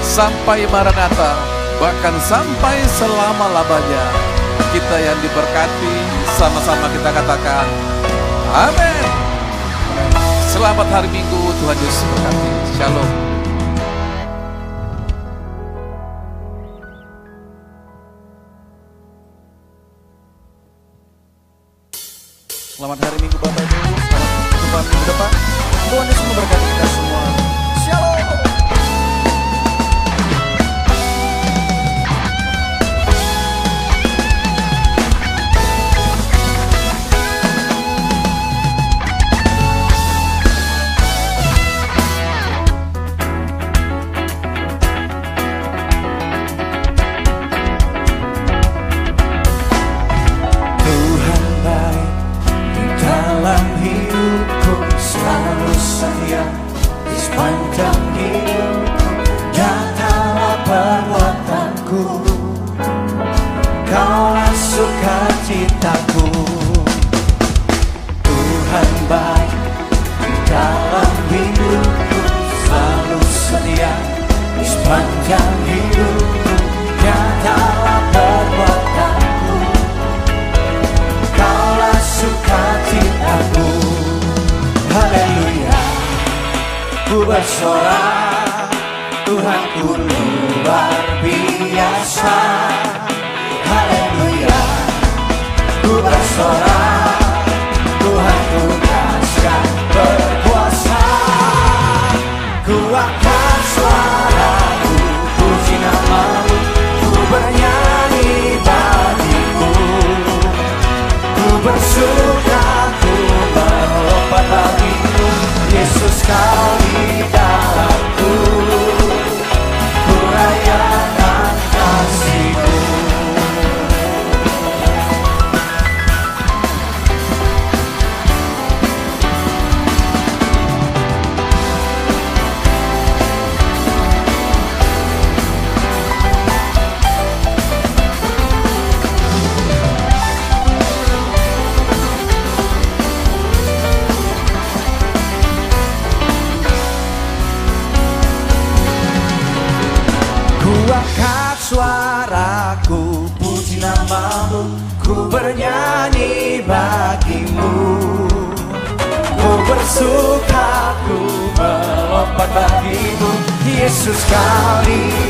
sampai Maranatha, bahkan sampai selama-lamanya. Kita yang diberkati, sama-sama kita katakan amin. Selamat hari Minggu, Tuhan Yesus berkati. Shalom. Selamat hari Minggu Bapak Ibu, selamat jumpa minggu depan. Tuhan Yesus memberkati kita semua. Shalom. Sepanjang hidupku, nyatalah perbuatanku, Kaulah sukacitaku. Tuhan baik di dalam hidupku, selalu setia di sepanjang hidupku, nyatalah perbuatanku, Kaulah sukacitaku. Haleluya. Ku bersorak, Tuhanku luar biasa. Haleluya. Ku bersorak, Tuhanku dahsyat berkuasa. Ku angkat suaraku, puji namamu, ku bernyanyi bagimu. Ku bersuka, ku melompat bagimu, Yesus Kau di dalamku, ku rayakan kasih-Mu. Angkat suaraku, puji namamu, ku bernyanyi bagimu. Ku bersuka, ku melompat bagimu, Yesus Kau di